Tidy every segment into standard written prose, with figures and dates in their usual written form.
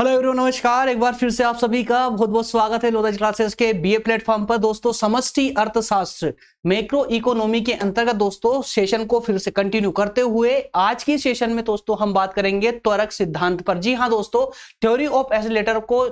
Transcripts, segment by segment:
Hello everyone, नमस्कार। एक बार फिर से आप सभी का बहुत बहुत स्वागत है लोधेज क्लासेस के बीए प्लेटफॉर्म पर। दोस्तों, समष्टि अर्थशास्त्र मैक्रो इकोनॉमी के अंतर्गत दोस्तों सेशन को फिर से कंटिन्यू करते हुए आज की सेशन में दोस्तों हम बात करेंगे त्वरक सिद्धांत पर। जी हाँ दोस्तों, थ्योरी ऑफ एक्सीलरेटर को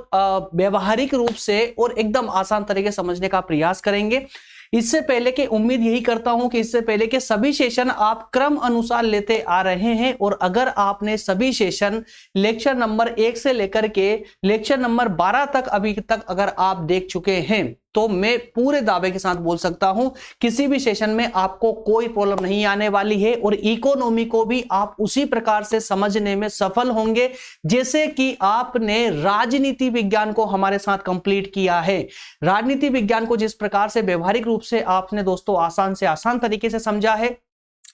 व्यवहारिक रूप से और एकदम आसान तरीके से समझने का प्रयास करेंगे। इससे पहले के उम्मीद यही करता हूं कि इससे पहले के सभी सेशन आप क्रम अनुसार लेते आ रहे हैं, और अगर आपने सभी सेशन लेक्चर नंबर 1 से लेकर के लेक्चर नंबर 12 तक अभी तक अगर आप देख चुके हैं तो मैं पूरे दावे के साथ बोल सकता हूं किसी भी सेशन में आपको कोई प्रॉब्लम नहीं आने वाली है, और इकोनॉमी को भी आप उसी प्रकार से समझने में सफल होंगे जैसे कि आपने राजनीति विज्ञान को हमारे साथ कंप्लीट किया है। राजनीति विज्ञान को जिस प्रकार से व्यवहारिक रूप से आपने दोस्तों आसान से आसान तरीके से समझा है,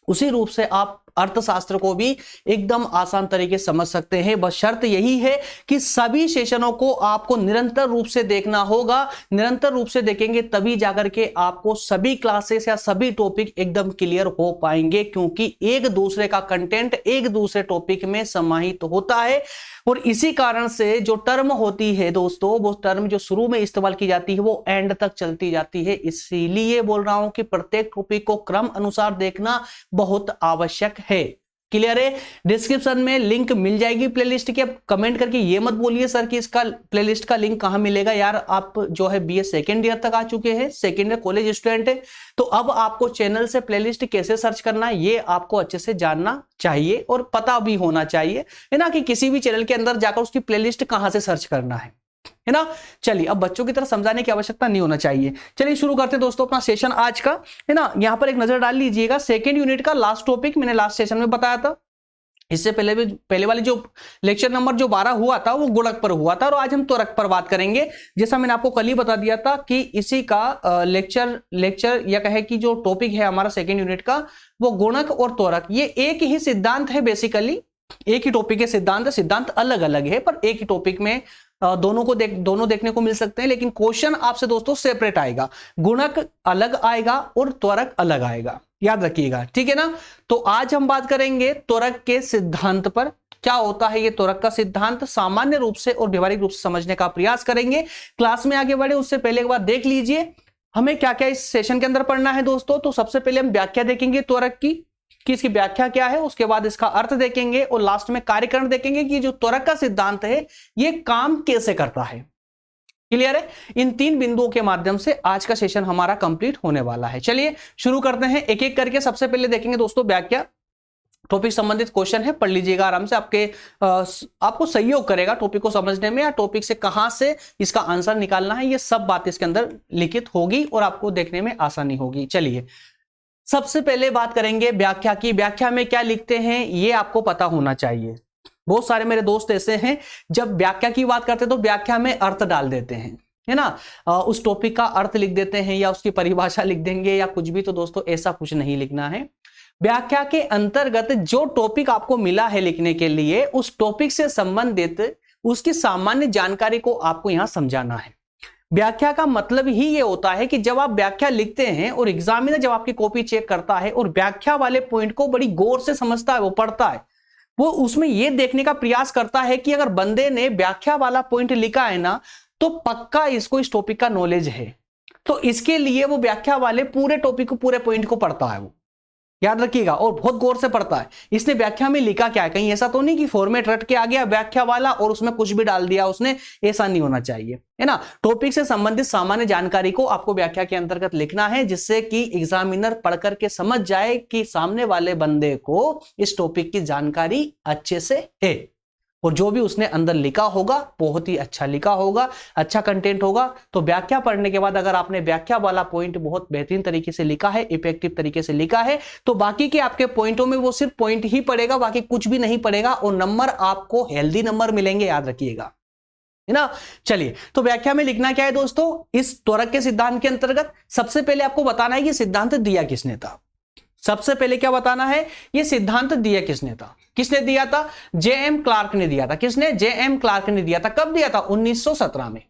उसी रूप से आप अर्थशास्त्र को भी एकदम आसान तरीके से समझ सकते हैं। बस शर्त यही है कि सभी सेशनों को आपको निरंतर रूप से देखना होगा। निरंतर रूप से देखेंगे तभी जाकर के आपको सभी क्लासेस या सभी टॉपिक एकदम क्लियर हो पाएंगे, क्योंकि एक दूसरे का कंटेंट एक दूसरे टॉपिक में समाहित होता है। और इसी कारण से जो टर्म होती है दोस्तों, वो टर्म जो शुरू में इस्तेमाल की जाती है वो एंड तक चलती जाती है। इसीलिए बोल रहा हूं कि प्रत्येक टॉपिक को क्रम अनुसार देखना बहुत आवश्यक है। क्लियर है? डिस्क्रिप्शन में लिंक मिल जाएगी प्लेलिस्ट की। अब कमेंट करके ये मत बोलिए सर कि इसका प्लेलिस्ट का लिंक कहां मिलेगा। यार, आप जो है बीए सेकेंड ईयर तक आ चुके हैं, सेकेंड ईयर कॉलेज स्टूडेंट है, तो अब आपको चैनल से प्लेलिस्ट कैसे सर्च करना है ये आपको अच्छे से जानना चाहिए और पता भी होना चाहिए, है ना, कि किसी भी चैनल के अंदर जाकर उसकी प्लेलिस्ट कहां से सर्च करना है ना। चलिए, अब बच्चों की तरह समझाने की आवश्यकता नहीं होना चाहिए। चलिए शुरू करते हैं दोस्तों अपना सेशन आज का, है ना। यहां पर एक नजर डाल लीजिएगा, सेकेंड यूनिट का लास्ट टॉपिक मैंने लास्ट सेशन में बताया था। इससे पहले वाली जो लेक्चर नंबर जो 12 हुआ था वो गुणक पर हुआ था, और आज हम त्वरक पर बात करेंगे। जैसा मैंने आपको कल ही बता दिया था कि इसी का लेक्चर या कहे कि जो टॉपिक है हमारा सेकेंड यूनिट का वो गुणक और त्वरक, ये एक ही सिद्धांत है। बेसिकली एक ही टॉपिक के सिद्धांत अलग अलग है, पर एक ही टॉपिक में दोनों देखने को मिल सकते हैं, लेकिन क्वेश्चन आपसे दोस्तों सेपरेट आएगा। गुणक अलग आएगा और त्वरक अलग आएगा, याद रखिएगा, ठीक है ना। तो आज हम बात करेंगे त्वरक के सिद्धांत पर। क्या होता है ये त्वरक का सिद्धांत, सामान्य रूप से और व्यवहारिक रूप से समझने का प्रयास करेंगे। क्लास में आगे बढ़े उससे पहले एक बार देख लीजिए हमें क्या क्या इस सेशन के अंदर पढ़ना है दोस्तों। तो सबसे पहले हम व्याख्या देखेंगे त्वरक की, कि इसकी व्याख्या क्या है, उसके बाद इसका अर्थ देखेंगे, और लास्ट में कार्यकरण देखेंगे कि जो त्वरक का सिद्धांत है ये काम कैसे करता है। क्लियर है? इन 3 बिंदुओं के माध्यम से आज का सेशन हमारा कंप्लीट होने वाला है। चलिए शुरू करते हैं एक एक करके। सबसे पहले देखेंगे दोस्तों व्याख्या। टॉपिक संबंधित क्वेश्चन है, पढ़ लीजिएगा आराम से, आपको सहयोग करेगा टॉपिक को समझने में, या टॉपिक से कहां से इसका आंसर निकालना है, ये सब बात इसके अंदर लिखित होगी और आपको देखने में आसानी होगी। चलिए सबसे पहले बात करेंगे व्याख्या की। व्याख्या में क्या लिखते हैं ये आपको पता होना चाहिए। बहुत सारे मेरे दोस्त ऐसे हैं जब व्याख्या की बात करते हैं तो व्याख्या में अर्थ डाल देते हैं, है ना, उस टॉपिक का अर्थ लिख देते हैं या उसकी परिभाषा लिख देंगे या कुछ भी। तो दोस्तों ऐसा कुछ नहीं लिखना है। व्याख्या के अंतर्गत जो टॉपिक आपको मिला है लिखने के लिए, उस टॉपिक से संबंधित उसकी सामान्य जानकारी को आपको यहां समझाना है। व्याख्या का मतलब ही ये होता है कि जब आप व्याख्या लिखते हैं और एग्जामिनर जब आपकी कॉपी चेक करता है और व्याख्या वाले पॉइंट को बड़ी गौर से समझता है, वो पढ़ता है, वो उसमें यह देखने का प्रयास करता है कि अगर बंदे ने व्याख्या वाला पॉइंट लिखा है ना तो पक्का इसको इस टॉपिक का नॉलेज है। तो इसके लिए वो व्याख्या वाले पूरे टॉपिक को, पूरे पॉइंट को पढ़ता है, वो याद रखिएगा, और बहुत गौर से पढ़ता है। इसने व्याख्या में लिखा क्या है, कहीं ऐसा तो नहीं कि फॉर्मेट रट के आ गया व्याख्या वाला और उसमें कुछ भी डाल दिया उसने, ऐसा नहीं होना चाहिए, है ना। टॉपिक से संबंधित सामान्य जानकारी को आपको व्याख्या के अंतर्गत लिखना है, जिससे कि एग्जामिनर पढ़ करके समझ जाए कि सामने वाले बंदे को इस टॉपिक की जानकारी अच्छे से है, और जो भी उसने अंदर लिखा होगा बहुत ही अच्छा लिखा होगा, अच्छा कंटेंट होगा। तो व्याख्या पढ़ने के बाद अगर आपने व्याख्या वाला पॉइंट बहुत बेहतरीन तरीके से लिखा है, इफेक्टिव तरीके से लिखा है, तो बाकी के आपके पॉइंटों में वो सिर्फ पॉइंट ही पड़ेगा, बाकी कुछ भी नहीं पड़ेगा, और नंबर आपको हेल्दी नंबर मिलेंगे, याद रखिएगा, है ना। चलिए, तो व्याख्या में लिखना क्या है दोस्तों, इस त्वरक के सिद्धांत के अंतर्गत सबसे पहले आपको बताना है कि सिद्धांत दिया किसने था। सबसे पहले क्या बताना है, ये सिद्धांत दिया किसने था। किसने दिया था? जे एम क्लार्क ने दिया था। किसने? जे एम क्लार्क ने दिया था। कब दिया था? 1917 में।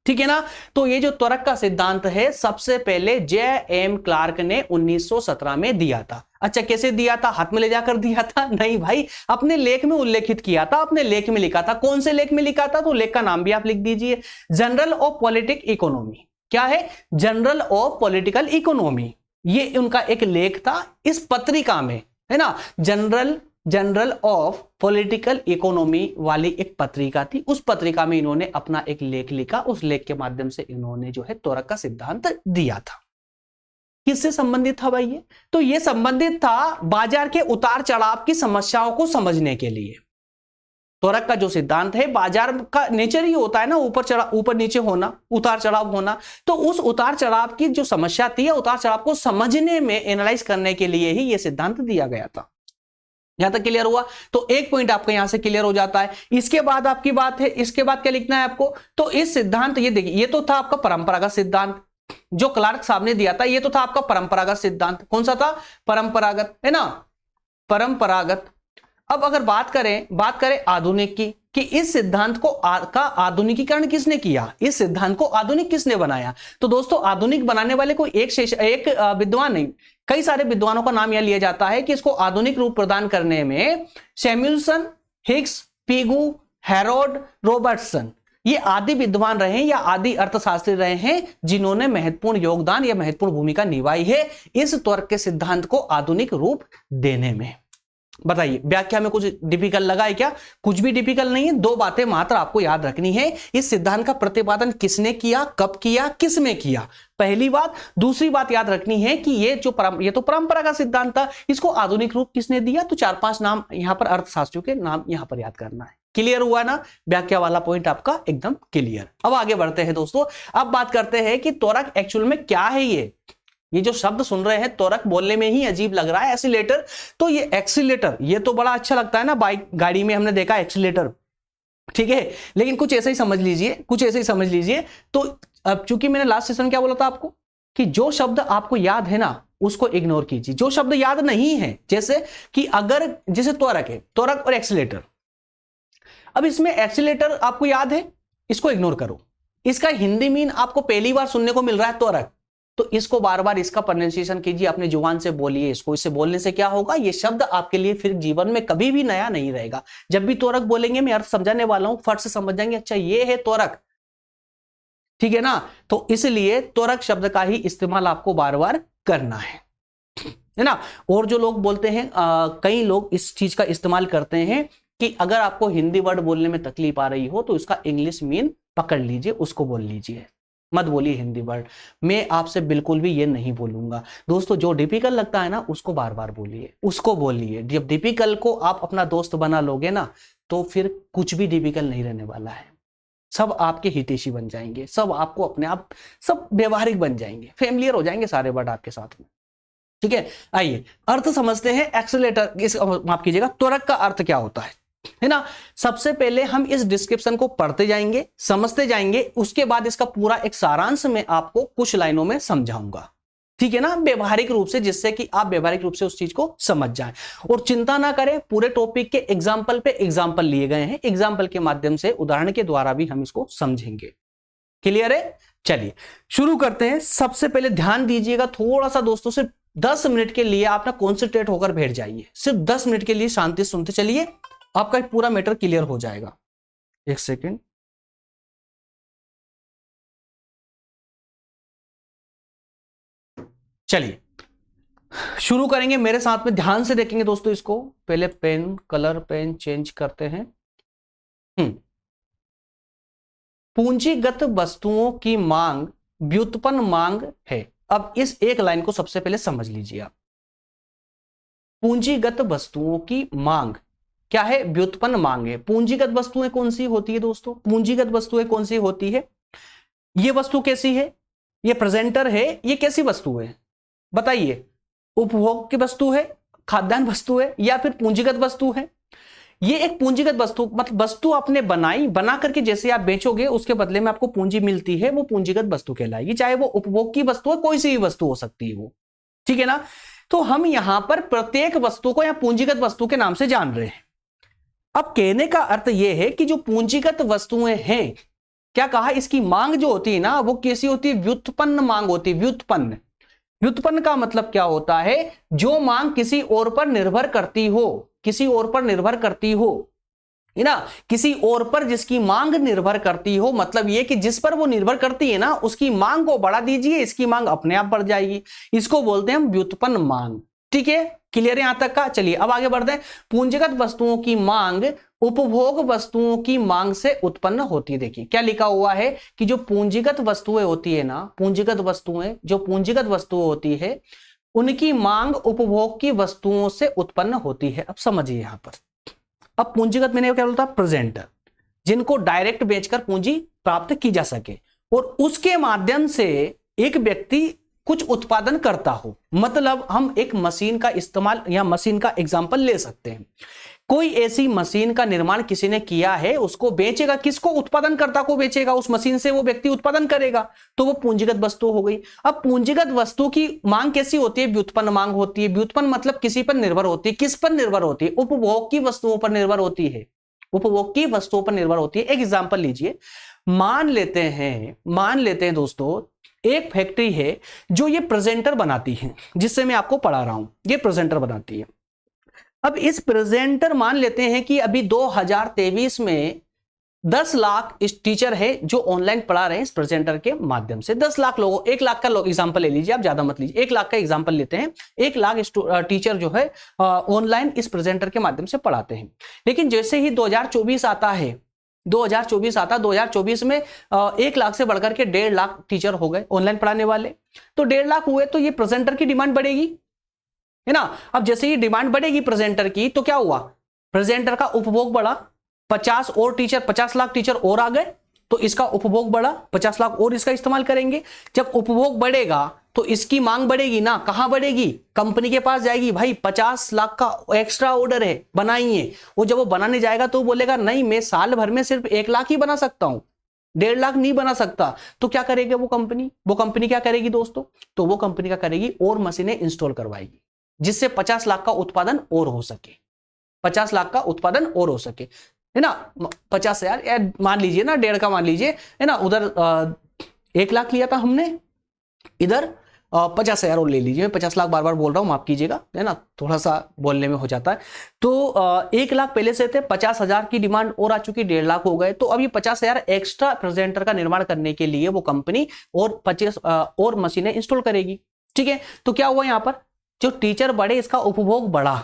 ठीक है ना। तो ये जो त्वरक का सिद्धांत है सबसे पहले जे.एम. क्लार्क ने 1917 में दिया था। अच्छा, कैसे दिया था? हाथ में ले जाकर दिया था? नहीं भाई, अपने लेख में उल्लेखित किया था, अपने लेख में लिखा था। कौन से लेख में लिखा था? तो लेख का नाम भी आप लिख दीजिए, जनरल ऑफ पॉलिटिक इकोनॉमी। क्या है? General of political economy. ये उनका एक लेख था इस पत्रिका में, है ना। जनरल ऑफ पॉलिटिकल इकोनॉमी वाली एक पत्रिका थी, उस पत्रिका में इन्होंने अपना एक लेख लिखा। उस लेख के माध्यम से इन्होंने जो है त्वरक का सिद्धांत दिया था। किससे संबंधित था भाई? ये तो ये संबंधित था बाजार के उतार चढ़ाव की समस्याओं को समझने के लिए। त्वरक का जो सिद्धांत है, बाजार का नेचर ही होता है ना, ऊपर नीचे होना, उतार चढ़ाव होना। तो उस उतार चढ़ाव की जो समस्या थी, उतार चढ़ाव को समझने में, एनालाइज करने के लिए ही यह सिद्धांत दिया गया था। यहां तक क्लियर हुआ? तो एक पॉइंट आपका यहां से क्लियर हो जाता है। इसके बाद आपकी बात है, इसके बाद क्या लिखना है आपको? तो इस सिद्धांत, ये देखिए, ये तो था आपका परंपरागत सिद्धांत जो क्लार्क साहब ने दिया था। ये तो था आपका परंपरागत सिद्धांत। कौन सा था? परंपरागत, है ना, परंपरागत। अब अगर बात करें आधुनिक की, कि इस सिद्धांत को का आधुनिकीकरण किसने किया, इस सिद्धांत को आधुनिक किसने बनाया? तो दोस्तों, आधुनिक बनाने वाले कोई एक विद्वान नहीं, कई सारे विद्वानों का नाम यह लिया जाता है कि इसको आधुनिक रूप प्रदान करने में Samuelson, Higgs, Pigou, Herod, Robertson, ये आदि विद्वान रहे या आदि अर्थशास्त्री रहे हैं, जिन्होंने महत्वपूर्ण योगदान या महत्वपूर्ण भूमिका निभाई है इस त्वरक के सिद्धांत को आधुनिक रूप देने में। बताइए, व्याख्या में कुछ डिफिकल्ट लगा है क्या? कुछ भी डिफिकल्ट नहीं है। दो बातें मात्र आपको याद रखनी है, इस सिद्धांत का प्रतिपादन किसने किया, कब किया, किस में किया, पहली बात। दूसरी बात याद रखनी है कि ये तो परंपरा का सिद्धांत था, इसको आधुनिक रूप किसने दिया? तो 4-5 नाम यहां पर अर्थशास्त्रियों के नाम यहां पर याद करना है। क्लियर हुआ ना? व्याख्या वाला पॉइंट आपका एकदम क्लियर। अब आगे बढ़ते हैं दोस्तों। अब बात करते हैं कि त्वरक एक्चुअल में क्या है। ये जो शब्द सुन रहे हैं, त्वरक बोलने में ही अजीब लग रहा है, एक्सीलेटर। तो ये एक्सीलेटर, ये तो बड़ा अच्छा लगता है ना, बाइक गाड़ी में हमने देखा एक्सीलेटर, ठीक है, लेकिन कुछ ऐसे ही समझ लीजिए, तो अब चूंकि मैंने लास्ट सेशन क्या बोला था आपको, कि जो शब्द आपको याद है ना उसको इग्नोर कीजिए, जो शब्द याद नहीं है, जैसे कि अगर जैसे त्वरक है, त्वरक और एक्सीलेटर। अब इसमें एक्सीलेटर आपको याद है, इसको इग्नोर करो। इसका हिंदी मीन आपको पहली बार सुनने को मिल रहा है त्वरक, तो इसको बार बार इसका प्रोनाउंसिएशन कीजिए, अपने जुबान से बोलिए इसको। इससे बोलने से क्या होगा, ये शब्द आपके लिए फिर जीवन में कभी भी नया नहीं रहेगा। जब भी त्वरक बोलेंगे, मैं अर्थ समझाने वाला हूं, फट से समझ जाएंगे, अच्छा ये है त्वरक, ठीक है ना। तो इसलिए त्वरक शब्द का ही इस्तेमाल आपको बार बार करना है ना। और जो लोग बोलते हैं, कई लोग इस चीज का इस्तेमाल करते हैं कि अगर आपको हिंदी वर्ड बोलने में तकलीफ आ रही हो तो इसका इंग्लिश मीन पकड़ लीजिए, उसको बोल लीजिए, मत बोलिए हिंदी वर्ड। मैं आपसे बिल्कुल भी ये नहीं बोलूंगा दोस्तों। जो डिफिकल्ट लगता है ना उसको बार बार बोलिए, उसको बोलिए। जब डिफिकल्ट को आप अपना दोस्त बना लोगे ना, तो फिर कुछ भी डिफिकल्ट नहीं रहने वाला है। सब आपके हितैषी बन जाएंगे, सब आपको अपने आप सब व्यवहारिक बन जाएंगे, फेमिलियर हो जाएंगे सारे वर्ड आपके साथ में, ठीक है। आइए अर्थ समझते हैं। एक्सीलेटर, माफ कीजिएगा, त्वरक का अर्थ क्या होता है ना। सबसे पहले हम इस डिस्क्रिप्शन को पढ़ते जाएंगे, समझते जाएंगे, उसके बाद इसका पूरा एक सारांश में आपको कुछ लाइनों में समझाऊंगा, ठीक है ना, व्यवहारिक रूप से, जिससे कि आप व्यवहारिक रूप से उस चीज को समझ जाएं। और चिंता ना करें, पूरे टॉपिक के एग्जाम्पल पे एग्जाम्पल लिए गए हैं, एग्जाम्पल के माध्यम से, उदाहरण के द्वारा भी हम इसको समझेंगे। क्लियर है? चलिए शुरू करते हैं। सबसे पहले ध्यान दीजिएगा थोड़ा सा दोस्तों, सिर्फ 10 मिनट के लिए आप ना कॉन्सेंट्रेट होकर बैठ जाइए, सिर्फ 10 मिनट के लिए शांति सुनते चलिए, आपका पूरा मैटर क्लियर हो जाएगा। एक सेकेंड, चलिए शुरू करेंगे, मेरे साथ में ध्यान से देखेंगे दोस्तों। इसको पहले पेन, कलर पेन चेंज करते हैं। पूंजीगत वस्तुओं की मांग व्युत्पन्न मांग है। अब इस एक लाइन को सबसे पहले समझ लीजिए आप। पूंजीगत वस्तुओं की मांग क्या है? व्युत्पन्न मांग है। पूंजीगत वस्तुएं कौन सी होती है दोस्तों? पूंजीगत वस्तुएं कौन सी होती है? ये वस्तु कैसी है? ये प्रेजेंटर है, ये कैसी वस्तु है बताइए? उपभोग की वस्तु है, खाद्यान्न वस्तु है, या फिर पूंजीगत वस्तु है? ये एक पूंजीगत वस्तु, मतलब वस्तु आपने बनाई, बना करके जैसे आप बेचोगे उसके बदले में आपको पूंजी मिलती है, वो पूंजीगत वस्तु कहलाएगी। चाहे वो उपभोग की वस्तु है, कोई सी भी वस्तु हो सकती है वो, ठीक है ना। तो हम यहां पर प्रत्येक वस्तु को यहां पूंजीगत वस्तु के नाम से जान रहे हैं। अब कहने का अर्थ यह है कि जो पूंजीगत वस्तुएं हैं, क्या कहा, इसकी मांग जो होती है ना वो कैसी होती है, व्युत्पन्न मांग होती है। व्युत्पन्न, व्युत्पन्न का मतलब क्या होता है, जो मांग किसी और पर निर्भर करती हो, किसी और पर निर्भर करती हो, है ना, किसी और पर जिसकी मांग निर्भर करती हो, मतलब ये कि जिस पर वो निर्भर करती है ना उसकी मांग को बढ़ा दीजिए, इसकी मांग अपने आप बढ़ जाएगी, इसको बोलते हैं हम व्युत्पन्न मांग। ठीक है, क्लियर है यहां तक का। चलिए अब आगे बढ़ते हैं। पूंजीगत वस्तुओं की मांग उपभोग वस्तुओं की मांग से उत्पन्न होती है। देखिए क्या लिखा हुआ है कि जो पूंजीगत वस्तुएं होती है ना, पूंजीगत वस्तुएं, जो पूंजीगत वस्तुएं होती है उनकी मांग उपभोग की वस्तुओं से उत्पन्न होती है। अब समझिए यहां पर, अब पूंजीगत मैंने क्या बोलता, प्रेजेंटर, जिनको डायरेक्ट बेचकर पूंजी प्राप्त की जा सके और उसके माध्यम से एक व्यक्ति कुछ उत्पादन करता हो। मतलब हम एक मशीन का इस्तेमाल या मशीन का एग्जांपल ले सकते हैं। कोई ऐसी मशीन का निर्माण किसी ने किया है, उसको बेचेगा, किसको, उत्पादनकर्ता को बेचेगा, उस मशीन से वो व्यक्ति उत्पादन करेगा, तो वो पूंजीगत वस्तु हो गई। अब पूंजीगत वस्तु की मांग कैसी होती है, व्युत्पन्न मांग होती है। व्युत्पन्न मतलब किसी पर निर्भर होती है। किस पर निर्भर होती है, उपभोग की वस्तुओं पर निर्भर होती है, उपभोग की वस्तुओं पर निर्भर होती है। एक एग्जाम्पल लीजिए, मान लेते हैं दोस्तों, एक फैक्ट्री है जो ये प्रेजेंटर बनाती है, जिससे मैं आपको पढ़ा रहा हूं, ये प्रेजेंटर बनाती है। अब इस प्रेजेंटर मान लेते हैं कि अभी 2023 में 10 लाख इस टीचर है जो ऑनलाइन पढ़ा रहे हैं इस प्रेजेंटर के माध्यम से। 10 लाख लोगों, 1 लाख का एग्जांपल ले लीजिए, आप ज्यादा मत लीजिए, 1 लाख का एग्जांपल लेते हैं। 1 लाख टीचर जो है ऑनलाइन इस प्रेजेंटर के माध्यम से पढ़ाते हैं। लेकिन जैसे ही 2024 आता है, 2024 में 1 लाख से बढ़कर के 1.5 लाख टीचर हो गए ऑनलाइन पढ़ाने वाले। तो 1.5 लाख हुए तो ये प्रेजेंटर की डिमांड बढ़ेगी, है ना। अब जैसे ही डिमांड बढ़ेगी प्रेजेंटर की, तो क्या हुआ, प्रेजेंटर का उपभोग बढ़ा, 50 लाख टीचर और आ गए, तो इसका उपभोग बढ़ा, 50 लाख और इसका इस्तेमाल करेंगे। जब उपभोग बढ़ेगा तो इसकी मांग बढ़ेगी ना, कहां बढ़ेगी, कंपनी के पास जाएगी, भाई 50 लाख का एक्स्ट्रा ऑर्डर है, बनाइए। वो जब वो बनाने जाएगा तो बोलेगा नहीं, मैं साल भर में सिर्फ 1 लाख ही बना सकता हूं, 1.5 लाख नहीं बना सकता। तो क्या करेगी वो कंपनी क्या करेगी दोस्तों, तो वो कंपनी क्या करेगी, और मशीनें इंस्टॉल करवाएगी, जिससे 50 लाख का उत्पादन और हो सके, 50 लाख का उत्पादन और हो सके, है ना। 50,000 मान लीजिए ना, 1.5 का मान लीजिए, है ना। उधर 1 लाख लिया था हमने, इधर 50,000 और ले लीजिए। 50 लाख बार बार बोल रहा हूं, माफ कीजिएगा, है ना, थोड़ा सा बोलने में हो जाता है। तो 1 लाख पहले से थे, 50,000 की डिमांड और आ चुकी, 1.5 लाख हो गए। तो अब ये 50,000 एक्स्ट्रा प्रेजेंटर का निर्माण करने के लिए वो कंपनी और 50 और मशीनें इंस्टॉल करेगी। ठीक है, तो क्या हुआ यहां पर, जो टीचर बढ़े इसका उपभोग बढ़ा,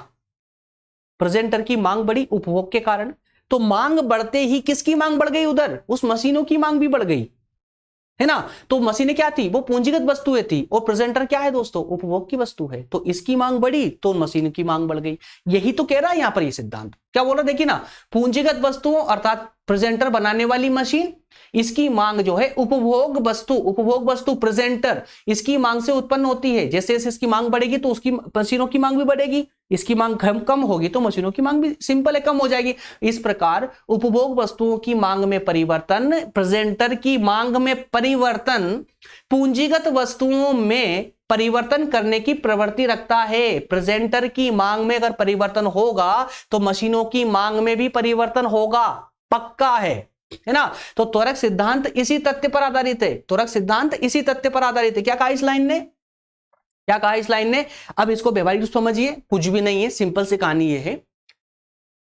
प्रेजेंटर की मांग बढ़ी उपभोग के कारण। तो मांग बढ़ते ही किसकी मांग बढ़ गई, उधर उस मशीनों की मांग भी बढ़ गई, है ना। तो मशीनें क्या थी, वो पूंजीगत वस्तुएं थी, और प्रेजेंटर क्या है दोस्तों, उपभोग की वस्तु है। तो इसकी मांग बढ़ी तो मशीन की मांग बढ़ गई। यही तो कह रहा है यहां पर ये सिद्धांत, क्या बोल रहा, देखिए ना, पूंजीगत वस्तुओं अर्थात प्रेजेंटर बनाने वाली मशीन, इसकी मांग जो है उपभोग वस्तु प्रेजेंटर, इसकी मांग से उत्पन्न होती है। जैसे जैसे इसकी मांग बढ़ेगी तो उसकी मशीनों की मांग भी बढ़ेगी, इसकी मांग कम होगी तो मशीनों की मांग भी सिंपल है, कम हो जाएगी। इस प्रकार उपभोग वस्तुओं की मांग में परिवर्तन, प्रेजेंटर की मांग में परिवर्तन, पूंजीगत वस्तुओं में परिवर्तन करने की प्रवृत्ति रखता है। प्रेजेंटर की मांग में अगर परिवर्तन होगा तो मशीनों की मांग में भी परिवर्तन होगा, पक्का है ना। तो त्वरक सिद्धांत इसी तथ्य पर आधारित है, त्वरक सिद्धांत इसी तथ्य पर आधारित है। क्या कहा इस लाइन ने, क्या कहा इस लाइन ने, अब इसको व्यवहारिक रूप समझिए, कुछ भी नहीं है, सिंपल सी कहानी ये है।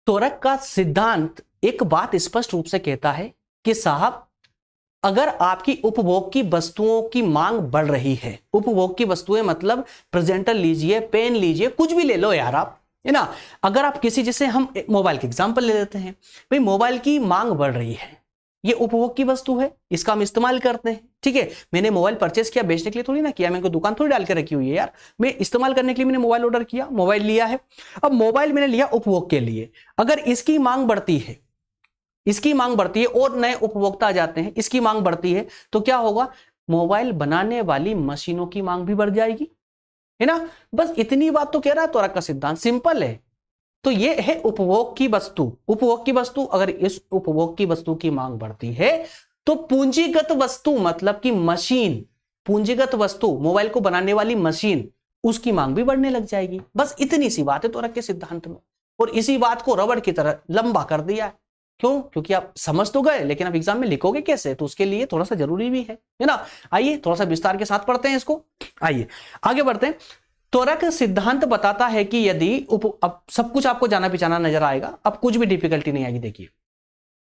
त्वरक का सिद्धांत एक बात स्पष्ट रूप से कहता है कि साहब, अगर आपकी उपभोग की वस्तुओं की मांग बढ़ रही है, उपभोग की वस्तुएं मतलब प्रेजेंटर लीजिए, पेन लीजिए, कुछ भी ले लो यार आप, है ना। अगर आप किसी, जैसे हम मोबाइल के एग्जांपल ले लेते हैं, भाई मोबाइल की मांग बढ़ रही है, ये उपभोग की वस्तु है, इसका हम इस्तेमाल करते हैं। ठीक है, मैंने मोबाइल परचेस किया बेचने के लिए थोड़ी ना किया, मैंने दुकान थोड़ी डाल के रखी हुई है यार, मैं इस्तेमाल करने के लिए मैंने मोबाइल ऑर्डर किया, मोबाइल लिया है। अब मोबाइल मैंने लिया उपभोग के लिए, अगर इसकी मांग बढ़ती है, इसकी मांग बढ़ती है और नए उपभोक्ता आ जाते हैं, इसकी मांग बढ़ती है, तो क्या होगा, मोबाइल बनाने वाली मशीनों की मांग भी बढ़ जाएगी, है ना। बस इतनी बात तो कह रहा है त्वरक का सिद्धांत, सिंपल है। तो ये है उपभोग की वस्तु, उपभोग की वस्तु, अगर इस उपभोग की वस्तु की मांग बढ़ती है तो पूंजीगत वस्तु मतलब कि मशीन, पूंजीगत वस्तु मोबाइल को बनाने वाली मशीन, उसकी मांग भी बढ़ने लग जाएगी। बस इतनी सी बात है त्वरक के सिद्धांत में, और इसी बात को रबड़ की तरह लंबा कर दिया है। क्यों? क्योंकि आप समझ तो गए, लेकिन आप एग्जाम में लिखोगे कैसे, तो उसके लिए थोड़ा सा जरूरी भी है ना। आइए थोड़ा सा विस्तार के साथ पढ़ते हैं इसको। आइए आगे बढ़ते हैं। त्वरक सिद्धांत बताता है कि यदि अब सब कुछ आपको जाना पहचाना नजर आएगा, अब कुछ भी डिफिकल्टी नहीं आएगी। देखिए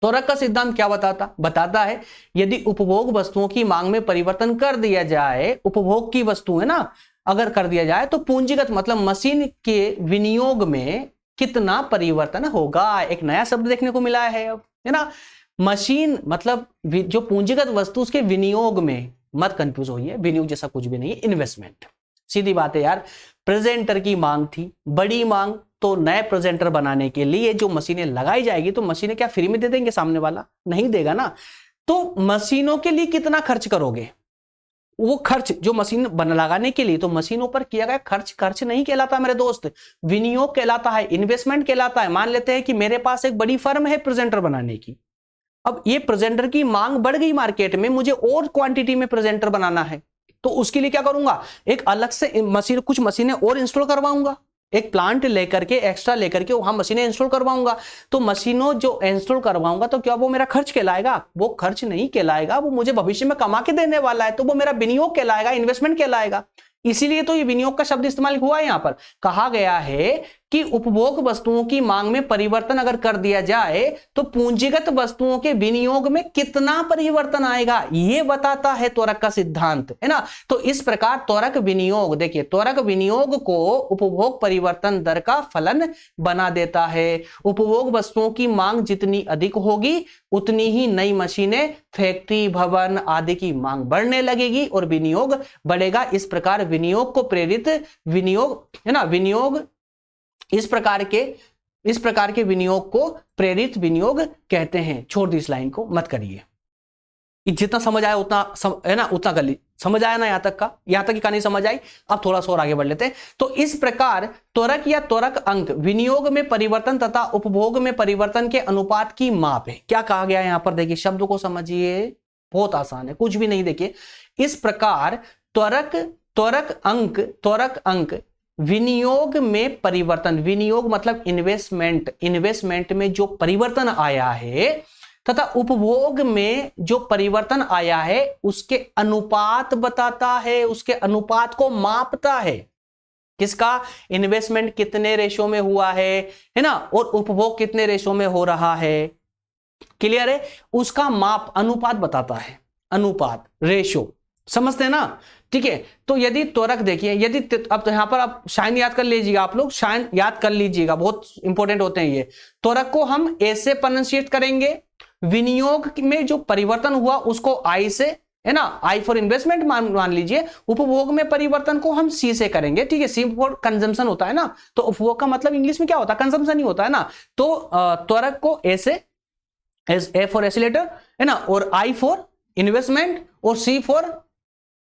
त्वरक का सिद्धांत क्या बताता है, यदि उपभोग वस्तुओं की मांग में परिवर्तन कर दिया जाए, उपभोग की वस्तु है ना, अगर कर दिया जाए तो पूंजीगत मतलब मशीन के विनियोग में कितना परिवर्तन होगा। एक नया शब्द देखने को मिला है अब, है ना। मशीन मतलब जो पूंजीगत वस्तु उसके विनियोग में, मत कंफ्यूज होइए, विनियोग जैसा कुछ भी नहीं है, इन्वेस्टमेंट। सीधी बात है यार, प्रेजेंटर की मांग थी, बड़ी मांग, तो नए प्रेजेंटर बनाने के लिए जो मशीनें लगाई जाएगी, तो मशीनें क्या फ्री में दे देंगे सामने वाला? नहीं देगा ना। तो मशीनों के लिए कितना खर्च करोगे, वो खर्च जो मशीन लगाने के लिए, तो मशीनों पर किया गया खर्च नहीं कहलाता मेरे दोस्त, विनियोग कहलाता है, इन्वेस्टमेंट कहलाता है। मान लेते हैं कि मेरे पास एक बड़ी फर्म है प्रेजेंटर बनाने की, अब ये प्रेजेंटर की मांग बढ़ गई मार्केट में, मुझे और क्वांटिटी में प्रेजेंटर बनाना है, तो उसके लिए क्या करूंगा, एक अलग से मशीन, कुछ मशीनें और इंस्टॉल करवाऊंगा, एक प्लांट लेकर के, एक्स्ट्रा लेकर के वहां मशीनें इंस्टॉल करवाऊंगा। तो मशीनों जो इंस्टॉल करवाऊंगा, तो क्या वो मेरा खर्च कहलाएगा? वो खर्च नहीं कहलाएगा, वो मुझे भविष्य में कमा के देने वाला है, तो वो मेरा विनियोग कहलाएगा, इन्वेस्टमेंट कहलाएगा। इसीलिए तो ये विनियोग का शब्द इस्तेमाल हुआ है। यहां पर कहा गया है कि उपभोग वस्तुओं की मांग में परिवर्तन अगर कर दिया जाए, तो पूंजीगत वस्तुओं के विनियोग में कितना परिवर्तन आएगा, यह बताता है त्वरक का सिद्धांत, है ना। तो इस प्रकार त्वरक विनियोग, देखिए त्वरक विनियोग को उपभोग परिवर्तन दर का फलन बना देता है। उपभोग वस्तुओं की मांग जितनी अधिक होगी, उतनी ही नई मशीनें, फैक्ट्री, भवन आदि की मांग बढ़ने लगेगी और विनियोग बढ़ेगा। इस प्रकार विनियोग को प्रेरित विनियोग, है ना, विनियोग इस प्रकार के विनियोग को प्रेरित विनियोग कहते हैं। छोड़ दी इस लाइन को, मत करिए, जितना समझ आया उतना है ना, उतना कर ली। समझ आया ना यहां तक का? यहां तक की कहानी समझ आई। अब थोड़ा सा और आगे बढ़ लेते हैं। तो इस प्रकार त्वरक या त्वरक अंक विनियोग में परिवर्तन तथा उपभोग में परिवर्तन के अनुपात की माप है। क्या कहा गया है यहां पर? देखिए शब्द को समझिए, बहुत आसान है, कुछ भी नहीं। देखिए इस प्रकार त्वरक अंक विनियोग में परिवर्तन, विनियोग मतलब इन्वेस्टमेंट में जो परिवर्तन आया है तथा उपभोग में जो परिवर्तन आया है, उसके अनुपात बताता है, उसके अनुपात को मापता है। किसका? इन्वेस्टमेंट कितने रेशो में हुआ है ना, और उपभोग कितने रेशो में हो रहा है। क्लियर है? उसका माप, अनुपात बताता है, अनुपात, रेशो, समझते हैं ना। ठीक है, तो यदि त्वरक देखिए, यदि अब तो यहां पर आप साइन याद कर लीजिएगा, आप लोग साइन याद कर लीजिएगा, बहुत इंपॉर्टेंट होते हैं ये। त्वरक को हम ए से प्रोनाउंसिएट करेंगे, विनियोग में जो परिवर्तन हुआ उसको आई से, है ना, आई फॉर इन्वेस्टमेंट मान लीजिए। उपभोग में परिवर्तन को हम सी से करेंगे, ठीक है, सी फॉर कंजम्पशन होता है ना, तो उपभोग का मतलब इंग्लिश में क्या होता है? कंजम्पशन ही होता है ना। तो त्वरक को ए से, ए फॉर एसिलेटर, है ना, और आई फॉर इन्वेस्टमेंट और सी फॉर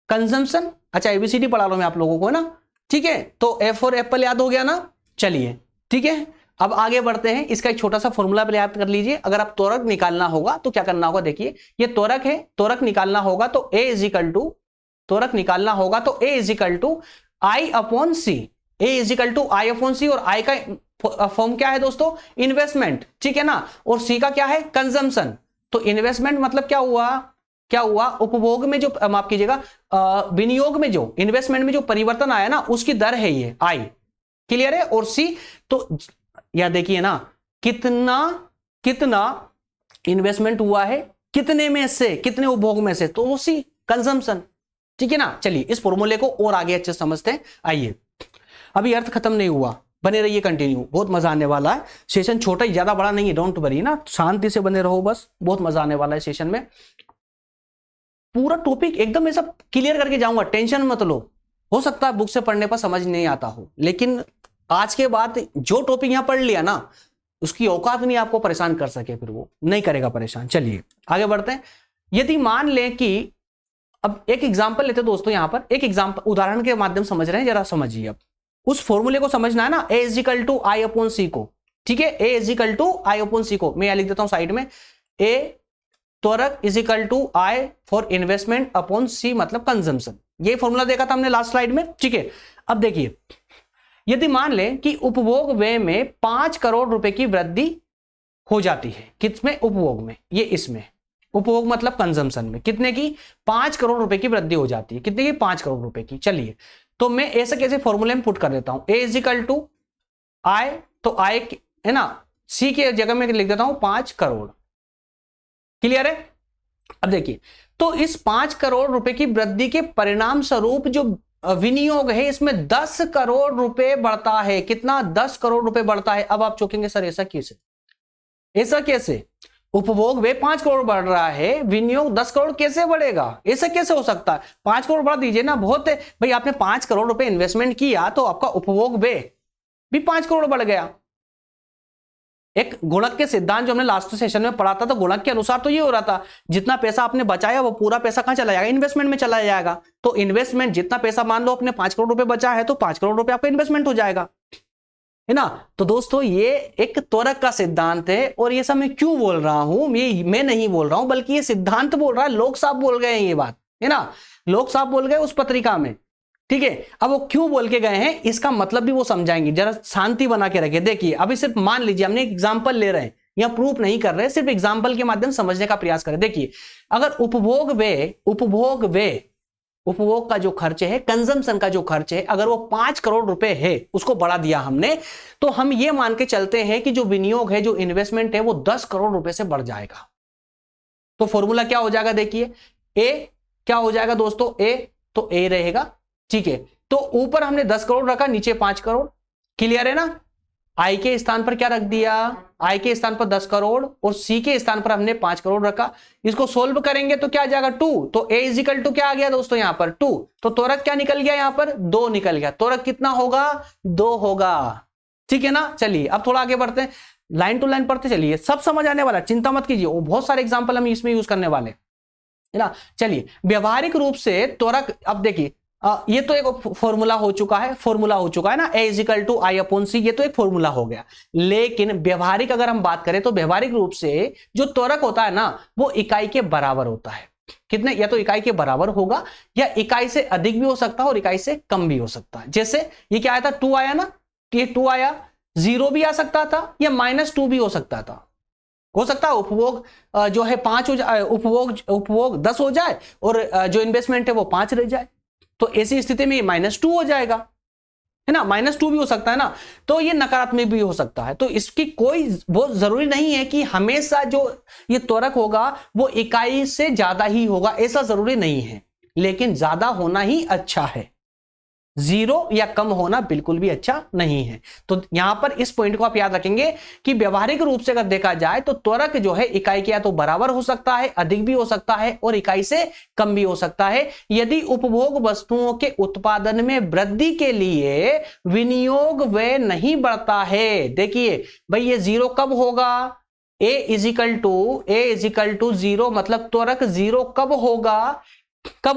कंजम्पशन। अच्छा एबीसीडी पढ़ा लो मैं आप लोगों को, ना, ठीक है। तो ए फॉर एप्पल याद हो गया ना, चलिए ठीक है। अब आगे बढ़ते हैं, इसका एक छोटा सा फॉर्मूला याद कर लीजिए। अगर आप त्वरक निकालना होगा तो क्या करना होगा, देखिए ये त्वरक है, त्वरक निकालना होगा तो ए इजिकल टू, त्वरक निकालना होगा तो A is equal to I upon C, A is equal to I upon C, और आई का फॉर्म क्या है दोस्तों? इन्वेस्टमेंट, ठीक है ना, और सी का क्या है? कंजम्पशन। तो इन्वेस्टमेंट मतलब क्या हुआ, उपभोग में जो, माफ कीजिएगा, विनियोग में जो, इन्वेस्टमेंट में जो परिवर्तन आया ना, उसकी दर है ये आई। क्लियर है? और सी, तो या देखिए ना, कितना इन्वेस्टमेंट हुआ है, कितने में से, कितने उपभोग में से, तो वो सी, कंजम्पशन। ठीक है ना। चलिए इस फॉर्मूले को और आगे अच्छे समझते हैं। आइए, अभी अर्थ खत्म नहीं हुआ, बने रहिए कंटिन्यू, बहुत मजा आने वाला है। सेशन छोटा ही, ज्यादा बड़ा नहीं है, डोंट वरी ना, शांति से बने रहो बस, बहुत मजा आने वाला है सेशन में। पूरा टॉपिक एकदम ऐसा क्लियर करके जाऊंगा, टेंशन मत लो। हो सकता है बुक से पढ़ने पर समझ नहीं आता हो, लेकिन आज के बाद जो टॉपिक यहां पढ़ लिया ना, उसकी औकात नहीं आपको परेशान कर सके, फिर वो नहीं करेगा परेशान। चलिए आगे बढ़ते हैं। यदि मान लें कि, अब एक एग्जांपल लेते हैं दोस्तों, यहां पर एक एग्जांपल, उदाहरण के माध्यम समझ रहे हैं, जरा समझिए। अब उस फॉर्मूले को समझना है ना, A is equal to I upon C को, ठीक है, A is equal to I upon C को मैं यहां लिख देता हूं साइड में, ए त्वरक is equal to I for investment upon C मतलब कंजम्पशन। ये फॉर्मूला देखा था हमने लास्ट स्लाइड में, ठीक है। अब देखिए, यदि मान लें कि उपभोग व्यय में 5 करोड़ रुपए की वृद्धि हो जाती है। किसमें? उपभोग में। ये इसमें उपभोग मतलब कंजम्पशन में कितने की? 5 करोड़ रुपए की वृद्धि हो जाती है। कितने की? 5 करोड़ रुपए की। चलिए तो मैं ऐसे कैसे फॉर्मूले में पुट कर देता हूं, ए इज इक्वल टू आई, तो आई है ना, सी की जगह में लिख देता हूं 5 करोड़। क्लियर है? अब देखिए, तो इस 5 करोड़ रुपए की वृद्धि के परिणाम स्वरूप जो विनियोग है इसमें 10 करोड़ रुपए बढ़ता है। कितना? 10 करोड़ रुपए बढ़ता है। अब आप चौंकेंगे, सर ऐसा कैसे? ऐसा कैसे? उपभोग वे 5 करोड़ बढ़ रहा है, विनियोग 10 करोड़ कैसे बढ़ेगा? ऐसा कैसे हो सकता है? 5 करोड़ बढ़ा दीजिए ना, बहुत है भाई। आपने 5 करोड़ रुपए इन्वेस्टमेंट किया तो आपका उपभोग वे भी 5 करोड़ बढ़ गया। एक गुणक के सिद्धांत जो हमने लास्ट सेशन में पढ़ा था, तो गुणक के अनुसार तो ये हो रहा था, जितना पैसा आपने बचाया वो पूरा पैसा कहां चला जाएगा? इन्वेस्टमेंट में चला जाएगा। तो इन्वेस्टमेंट जितना पैसा, मान लो आपने 5 करोड़ रुपए बचा है, तो 5 करोड़ रुपए आपका इन्वेस्टमेंट हो जाएगा, है ना। तो दोस्तों ये एक त्वरक का सिद्धांत है। और ये सब मैं क्यों बोल रहा हूं? ये मैं नहीं बोल रहा हूं, बल्कि ये सिद्धांत बोल रहा है। लोग साहब बोल गए हैं ये बात, है ना। लोग साहब बोल गए उस पत्रिका में, ठीक है। अब वो क्यों बोल के गए हैं इसका मतलब भी वो समझाएंगे। जरा शांति बना के रखिए। देखिए अभी सिर्फ मान लीजिए, हमने एक एग्जांपल ले रहे हैं या प्रूफ नहीं कर रहे, सिर्फ एग्जांपल के माध्यम से समझने का प्रयास करें। देखिए अगर उपभोग का जो खर्च है, कंजम्पशन का जो खर्च है, अगर वो 5 करोड़ रुपए है, उसको बढ़ा दिया हमने, तो हम ये मान के चलते हैं कि जो विनियोग है, जो इन्वेस्टमेंट है, वो 10 करोड़ रुपए से बढ़ जाएगा। तो फॉर्मूला क्या हो जाएगा? देखिए ए क्या हो जाएगा दोस्तों? ए तो ए रहेगा, ठीक है। तो ऊपर हमने 10 करोड़ रखा, नीचे 5 करोड़। क्लियर है ना? आई के स्थान पर क्या रख दिया? आई के स्थान पर 10 करोड़ और सी के स्थान पर हमने 5 करोड़ रखा। इसको सोल्व करेंगे तो क्या आ जाएगा? 2। तो ए इज इक्वल टू क्या आ गया दोस्तों? यहां पर 2। तो त्वरक क्या निकल गया? यहां पर 2 निकल गया। त्वरक कितना होगा? 2 होगा, ठीक है ना। चलिए अब थोड़ा आगे बढ़ते हैं, लाइन टू लाइन पढ़ते चलिए, सब समझ आने वाला, चिंता मत कीजिए। बहुत सारे एग्जाम्पल हम इसमें यूज करने वाले, है ना। चलिए व्यवहारिक रूप से त्वरक, अब देखिए ये तो एक फॉर्मूला हो चुका है ना, A is equal to I upon C, ये तो एक फॉर्मूला हो गया। लेकिन व्यवहारिक अगर हम बात करें तो व्यवहारिक रूप से जो त्वरक होता है ना, वो इकाई के बराबर होता है। कितने? या तो इकाई के बराबर होगा, या इकाई से अधिक भी हो सकता है और इकाई से कम भी हो सकता है। जैसे ये क्या आया था? 2 आया ना, ये 2 आया, 0 भी आ सकता था या -2 भी हो सकता था। हो सकता है उपभोग जो है 5 हो जाए, उपभोग 10 हो जाए और जो इन्वेस्टमेंट है वो 5 रह जाए। तो ऐसी स्थिति में -2 हो जाएगा, है ना। -2 भी हो सकता है ना, तो ये नकारात्मक भी हो सकता है। तो इसकी कोई वो जरूरी नहीं है कि हमेशा जो ये त्वरक होगा वो इकाई से ज्यादा ही होगा, ऐसा जरूरी नहीं है। लेकिन ज्यादा होना ही अच्छा है, 0 या कम होना बिल्कुल भी अच्छा नहीं है। तो यहां पर इस पॉइंट को आप याद रखेंगे कि व्यवहारिक रूप से अगर देखा जाए तो त्वरक जो है इकाई के या तो बराबर हो सकता है, अधिक भी हो सकता है और इकाई से कम भी हो सकता है, यदि उपभोग वस्तुओं के उत्पादन में वृद्धि के लिए विनियोग व्यय नहीं बढ़ता है। देखिए भाई ये 0 कब होगा? ए इज इक्वल टू 0, मतलब त्वरक 0 कब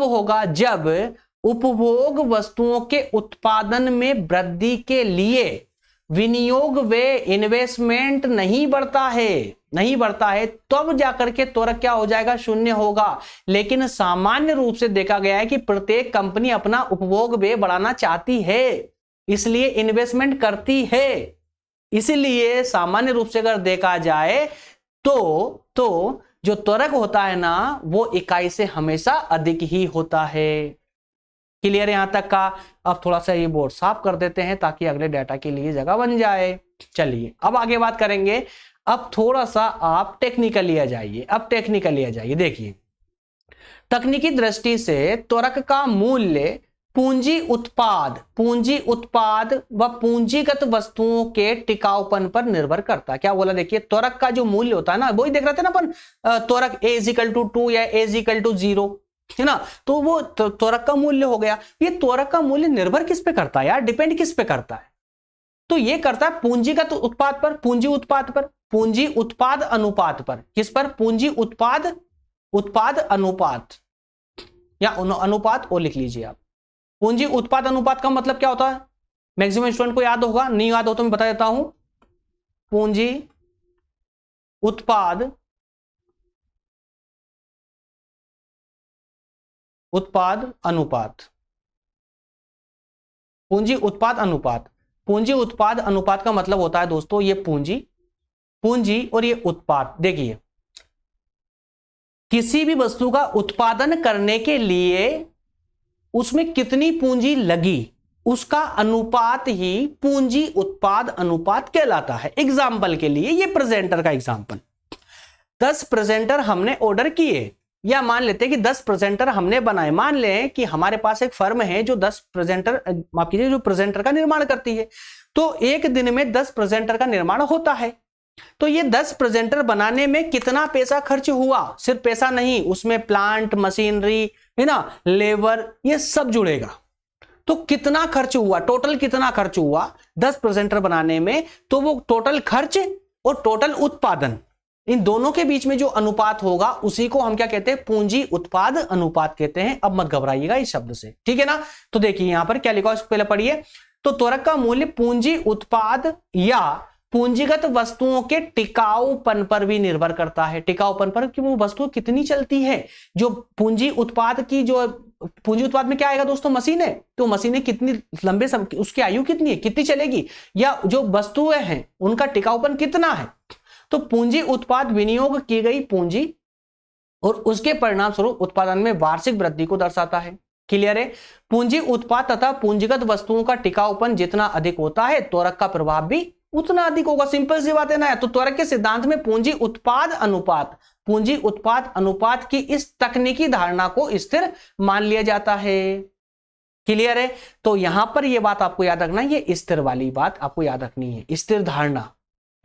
होगा? जब उपभोग वस्तुओं के उत्पादन में वृद्धि के लिए विनियोग व्यय, इन्वेस्टमेंट नहीं बढ़ता है, तब जाकर के त्वरक क्या हो जाएगा? 0 होगा। लेकिन सामान्य रूप से देखा गया है कि प्रत्येक कंपनी अपना उपभोग व्यय बढ़ाना चाहती है, इसलिए इन्वेस्टमेंट करती है। इसलिए सामान्य रूप से अगर देखा जाए तो जो त्वरक होता है ना, वो इकाई से हमेशा अधिक ही होता है। क्लियर है यहां तक का? अब थोड़ा सा ये बोर्ड साफ कर देते हैं ताकि अगले डाटा के लिए जगह बन जाए। चलिए अब आगे बात करेंगे। अब थोड़ा सा आप टेक्निकली आ जाइए। देखिए तकनीकी दृष्टि से त्वरक का मूल्य पूंजी उत्पाद व पूंजीगत वस्तुओं के टिकाऊपन पर निर्भर करता है। क्या बोला? देखिए त्वरक का जो मूल्य होता है ना, वही देख रहे थे ना अपन, त्वरक ए इज इक्वल टू 2 या ए इज इक्वल टू 0, है ना। तो वो त्वरक का मूल्य हो गया। ये त्वरक का मूल्य निर्भर किस पे करता है यार? डिपेंड किस पे करता है? तो ये करता है पूंजीगत उत्पाद पर, पूंजी उत्पाद अनुपात पर। किस पर? पूंजी उत्पाद अनुपात, या अनुपात ओ लिख लीजिए आप। पूंजी उत्पाद अनुपात का मतलब क्या होता है? मैक्सिमम स्टूडेंट को याद होगा, नहीं याद हो तो मैं बता देता हूं। पूंजी उत्पाद अनुपात, पूंजी उत्पाद अनुपात का मतलब होता है दोस्तों, ये पूंजी पूंजी और ये उत्पाद। देखिए किसी भी वस्तु का उत्पादन करने के लिए उसमें कितनी पूंजी लगी उसका अनुपात ही पूंजी उत्पाद अनुपात कहलाता है। एग्जाम्पल के लिए ये प्रेजेंटर का एग्जाम्पल, 10 प्रेजेंटर हमने ऑर्डर किए, या मान लेते हैं कि 10 प्रेजेंटर हमने बनाए। मान लें कि हमारे पास एक फर्म है जो 10 प्रेजेंटर, माफ कीजिए, जो प्रेजेंटर का निर्माण करती है। तो एक दिन में 10 प्रेजेंटर का निर्माण होता है। तो ये 10 प्रेजेंटर बनाने में कितना पैसा खर्च हुआ, सिर्फ पैसा नहीं, उसमें प्लांट, मशीनरी है ना, लेबर, ये सब जुड़ेगा। तो कितना खर्च हुआ, टोटल कितना खर्च हुआ 10 प्रेजेंटर बनाने में, तो वो टोटल खर्च और टोटल उत्पादन, इन दोनों के बीच में जो अनुपात होगा उसी को हम क्या कहते हैं, पूंजी उत्पाद अनुपात कहते हैं। अब मत घबराइएगा इस शब्द से, ठीक है ना। तो देखिए यहां पर क्या लिखा है, उसको पहले पढ़िए। तो त्वरक का मूल्य पूंजी उत्पाद या पूंजीगत वस्तुओं के टिकाऊपन पर भी निर्भर करता है। टिकाऊपन पर कि वो वस्तु कितनी चलती है। जो पूंजी उत्पाद की, जो पूंजी उत्पाद में क्या आएगा दोस्तों, मशीनें, तो मशीनें कितनी लंबे समय, उसकी आयु कितनी है, कितनी चलेगी, या जो वस्तुएं हैं उनका टिकाऊपन कितना है। तो पूंजी उत्पाद विनियोग की गई पूंजी और उसके परिणाम स्वरूप उत्पादन में वार्षिक वृद्धि को दर्शाता है। क्लियर है। पूंजी उत्पाद तथा पूंजीगत वस्तुओं का टिकाऊपन जितना अधिक होता है, त्वरक का प्रभाव भी उतना अधिक होगा। सिंपल सी बात है ना। तो त्वरक के सिद्धांत में पूंजी उत्पाद अनुपात की इस तकनीकी धारणा को स्थिर मान लिया जाता है। क्लियर है। तो यहां पर यह बात आपको याद रखना है, ये स्थिर वाली बात आपको याद रखनी है, स्थिर धारणा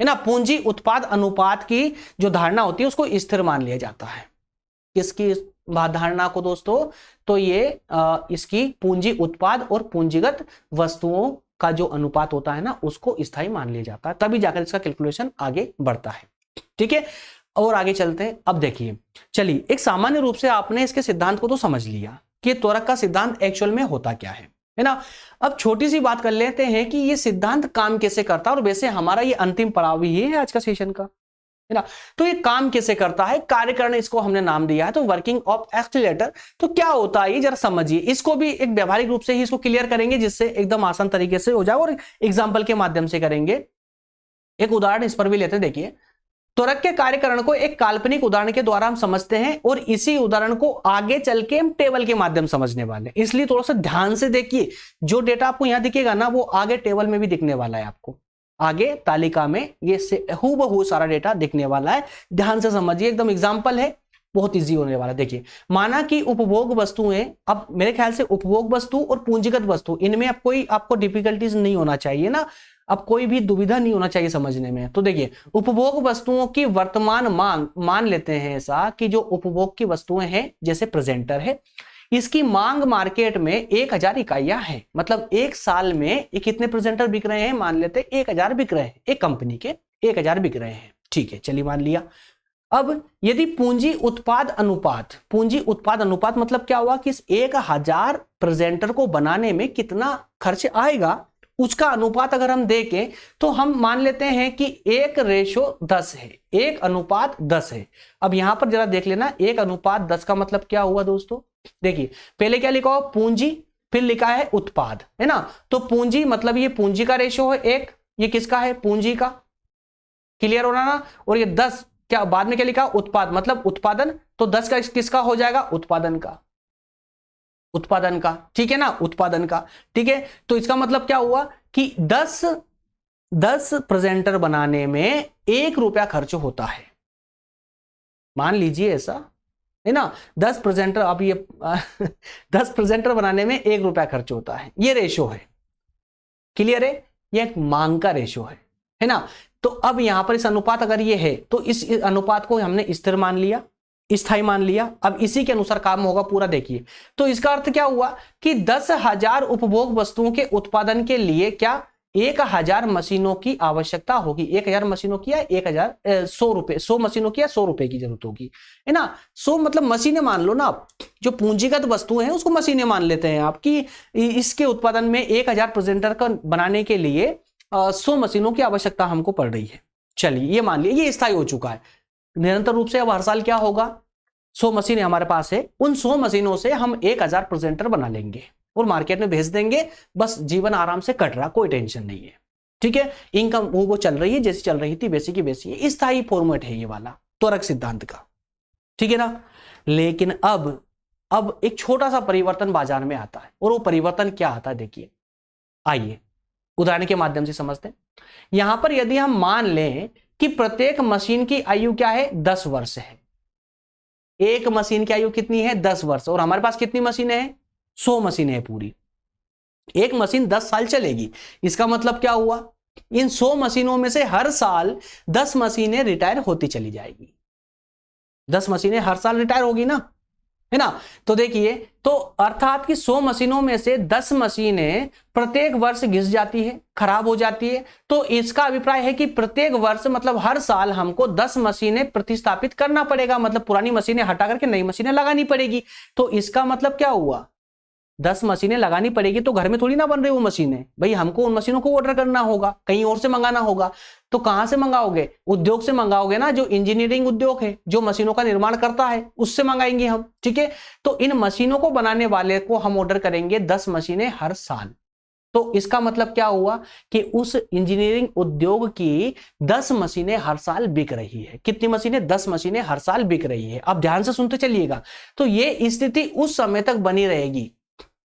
है ना। पूंजी उत्पाद अनुपात की जो धारणा होती है उसको स्थिर मान लिया जाता है। किसकी धारणा को दोस्तों, तो ये इसकी पूंजी उत्पाद और पूंजीगत वस्तुओं का जो अनुपात होता है ना उसको स्थायी मान लिया जाता है, तभी जाकर इसका कैलकुलेशन आगे बढ़ता है। ठीक है, और आगे चलते हैं। अब देखिए, चलिए एक सामान्य रूप से आपने इसके सिद्धांत को तो समझ लिया कि त्वरक का सिद्धांत एक्चुअल में होता क्या है ना। अब छोटी सी बात कर लेते हैं कि ये सिद्धांत काम कैसे करता है, और वैसे हमारा ये अंतिम पड़ाव ही है आज का सेशन का, है ना। तो ये काम कैसे करता है, कार्यकारण इसको हमने नाम दिया है, तो वर्किंग ऑफ एक्सीलरेटर। तो क्या होता है ये जरा समझिए, इसको भी एक व्यवहारिक रूप से ही इसको क्लियर करेंगे जिससे एकदम आसान तरीके से हो जाए, और एग्जाम्पल के माध्यम से करेंगे। एक उदाहरण इस पर भी लेते हैं। देखिए, त्वरक के कार्यकरण को एक काल्पनिक उदाहरण के द्वारा हम समझते हैं, और इसी उदाहरण को आगे चल के हम टेबल के माध्यम समझने वाले हैं। इसलिए थोड़ा सा ध्यान से देखिए, जो डेटा आपको यहां दिखेगा ना वो आगे टेबल में भी दिखने वाला है, आपको आगे तालिका में ये हूबहू सारा डेटा दिखने वाला है। ध्यान से समझिए, एकदम एग्जांपल है, बहुत इजी होने वाला है। देखिए, माना कि उपभोग वस्तुएं, अब मेरे ख्याल से उपभोग वस्तु और पूंजीगत वस्तु, इनमें अब कोई आपको डिफिकल्टीज नहीं होना चाहिए ना, अब कोई भी दुविधा नहीं होना चाहिए समझने में। तो देखिए, उपभोग वस्तुओं की वर्तमान मांग, मान लेते हैं ऐसा कि जो उपभोग की वस्तुएं हैं जैसे प्रेजेंटर है, इसकी मांग मार्केट में 1000 इकाइयां हैं। मतलब एक साल में ये कितने प्रेजेंटर बिक रहे हैं, मान लेते हैं 1000 बिक रहे हैं, एक कंपनी के 1000 बिक रहे हैं। ठीक है, चलिए मान लिया। अब यदि पूंजी उत्पाद अनुपात मतलब क्या हुआ कि इस 1000 प्रेजेंटर को बनाने में कितना खर्च आएगा, उसका अनुपात अगर हम देखें तो हम मान लेते हैं कि 1:10 है, 1:10 है। अब यहां पर जरा देख लेना, 1:10 का मतलब क्या हुआ दोस्तों। देखिए, पहले क्या लिखा हो, पूंजी, फिर लिखा है उत्पाद, है ना। तो पूंजी मतलब ये पूंजी का रेशो है 1, ये किसका है, पूंजी का। क्लियर हो रहा ना। और ये 10 क्या बाद में क्या लिखा, उत्पाद मतलब उत्पादन, तो 10 का किसका हो जाएगा, उत्पादन का। ठीक है ना, उत्पादन का। ठीक है, तो इसका मतलब क्या हुआ कि 10 प्रेजेंटर बनाने में 1 रुपया खर्च होता है। मान लीजिए ऐसा है ना, 10 प्रेजेंटर, अब ये 10 प्रेजेंटर बनाने में 1 रुपया खर्च होता है, ये रेशो है। क्लियर है, ये एक मांग का रेशो है ना। तो अब यहां पर इस अनुपात अगर ये है तो इस अनुपात को हमने स्थिर मान लिया, स्थायी मान लिया। अब इसी के अनुसार काम होगा पूरा। देखिए, तो इसका अर्थ क्या हुआ कि 10,000 उपभोग वस्तुओं के उत्पादन के लिए क्या 1000 मशीनों की आवश्यकता होगी। 1000 मशीनों की या 100 मशीनों की या 100 रुपए की जरूरत होगी, है ना। 100 मतलब मशीनें मान लो ना आप, जो पूंजीगत वस्तुएं हैं उसको मशीनें मान लेते हैं आपकी। इसके उत्पादन में 1000 प्रेजेंटर का बनाने के लिए 100 मशीनों की आवश्यकता हमको पड़ रही है। चलिए ये मान लिया, ये स्थायी हो चुका है। निरंतर रूप से अब हर साल क्या होगा, 100 मशीनें हमारे पास है, उन 100 मशीनों से हम 1000 प्रेजेंटर बना लेंगे और मार्केट में भेज देंगे। बस जीवन आराम से कट रहा, कोई टेंशन नहीं है। ठीक है, इनकम वो चल रही है जैसी चल रही थी वैसी की वैसी है। स्थायी फॉर्मेट है ये वाला त्वरक सिद्धांत का, ठीक है ना। लेकिन अब एक छोटा सा परिवर्तन बाजार में आता है, और वो परिवर्तन क्या आता है देखिए, आइए उदाहरण के माध्यम से समझते हैं। यहां पर यदि हम मान लें कि प्रत्येक मशीन की आयु क्या है, 10 वर्ष है। एक मशीन की आयु कितनी है, 10 वर्ष, और हमारे पास कितनी मशीनें हैं, 100 मशीनें हैं पूरी। एक मशीन 10 साल चलेगी, इसका मतलब क्या हुआ, इन 100 मशीनों में से हर साल 10 मशीनें रिटायर होती चली जाएगी। 10 मशीनें हर साल रिटायर होगी ना, है ना। तो देखिए, तो अर्थात कि 100 मशीनों में से 10 मशीनें प्रत्येक वर्ष घिस जाती है, खराब हो जाती है। तो इसका अभिप्राय है कि प्रत्येक वर्ष मतलब हर साल हमको 10 मशीनें प्रतिस्थापित करना पड़ेगा, मतलब पुरानी मशीनें हटा करके नई मशीनें लगानी पड़ेगी। तो इसका मतलब क्या हुआ, 10 मशीनें लगानी पड़ेगी, तो घर में थोड़ी ना बन रही वो मशीनें, भाई हमको उन मशीनों को ऑर्डर करना होगा, कहीं और से मंगाना होगा। तो कहां से मंगाओगे, उद्योग से मंगाओगे ना, जो इंजीनियरिंग उद्योग है, जो मशीनों का निर्माण करता है, उससे मंगाएंगे हम, ठीक है। तो इन मशीनों को बनाने वाले को हम ऑर्डर करेंगे 10 मशीनें हर साल। तो इसका मतलब क्या हुआ कि उस इंजीनियरिंग उद्योग की 10 मशीनें हर साल बिक रही है। कितनी मशीनें, 10 मशीनें हर साल बिक रही है। अब ध्यान से सुनते चलिएगा। तो ये स्थिति उस समय तक बनी रहेगी,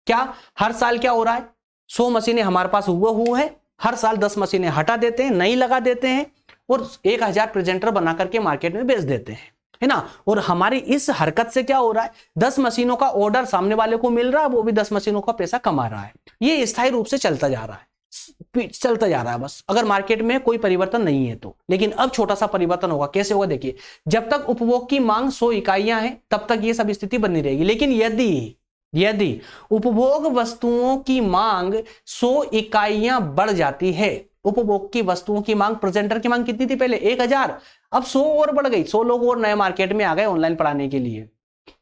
क्या हर साल क्या हो रहा है, 100 मशीनें हमारे पास हुए है, हर साल 10 मशीनें हटा देते हैं, नई लगा देते हैं, और 1000 प्रेजेंटर बना करके मार्केट में बेच देते हैं, है ना। और हमारी इस हरकत से क्या हो रहा है, 10 मशीनों का ऑर्डर सामने वाले को मिल रहा है, वो भी 10 मशीनों का पैसा कमा रहा है। ये स्थायी रूप से चलता जा रहा है, चलता जा रहा है बस, अगर मार्केट में कोई परिवर्तन नहीं है तो। लेकिन अब छोटा सा परिवर्तन होगा, कैसे होगा देखिए, जब तक उपभोग की मांग 100 इकाइयां हैं तब तक ये सब स्थिति बनी रहेगी। लेकिन यदि उपभोग वस्तुओं की मांग 100 इकाइयां बढ़ जाती है, उपभोग की वस्तुओं की मांग, प्रेजेंटर की मांग कितनी थी पहले, 1000, अब 100 और बढ़ गई, 100 लोग और नए मार्केट में आ गए ऑनलाइन पढ़ाने के लिए,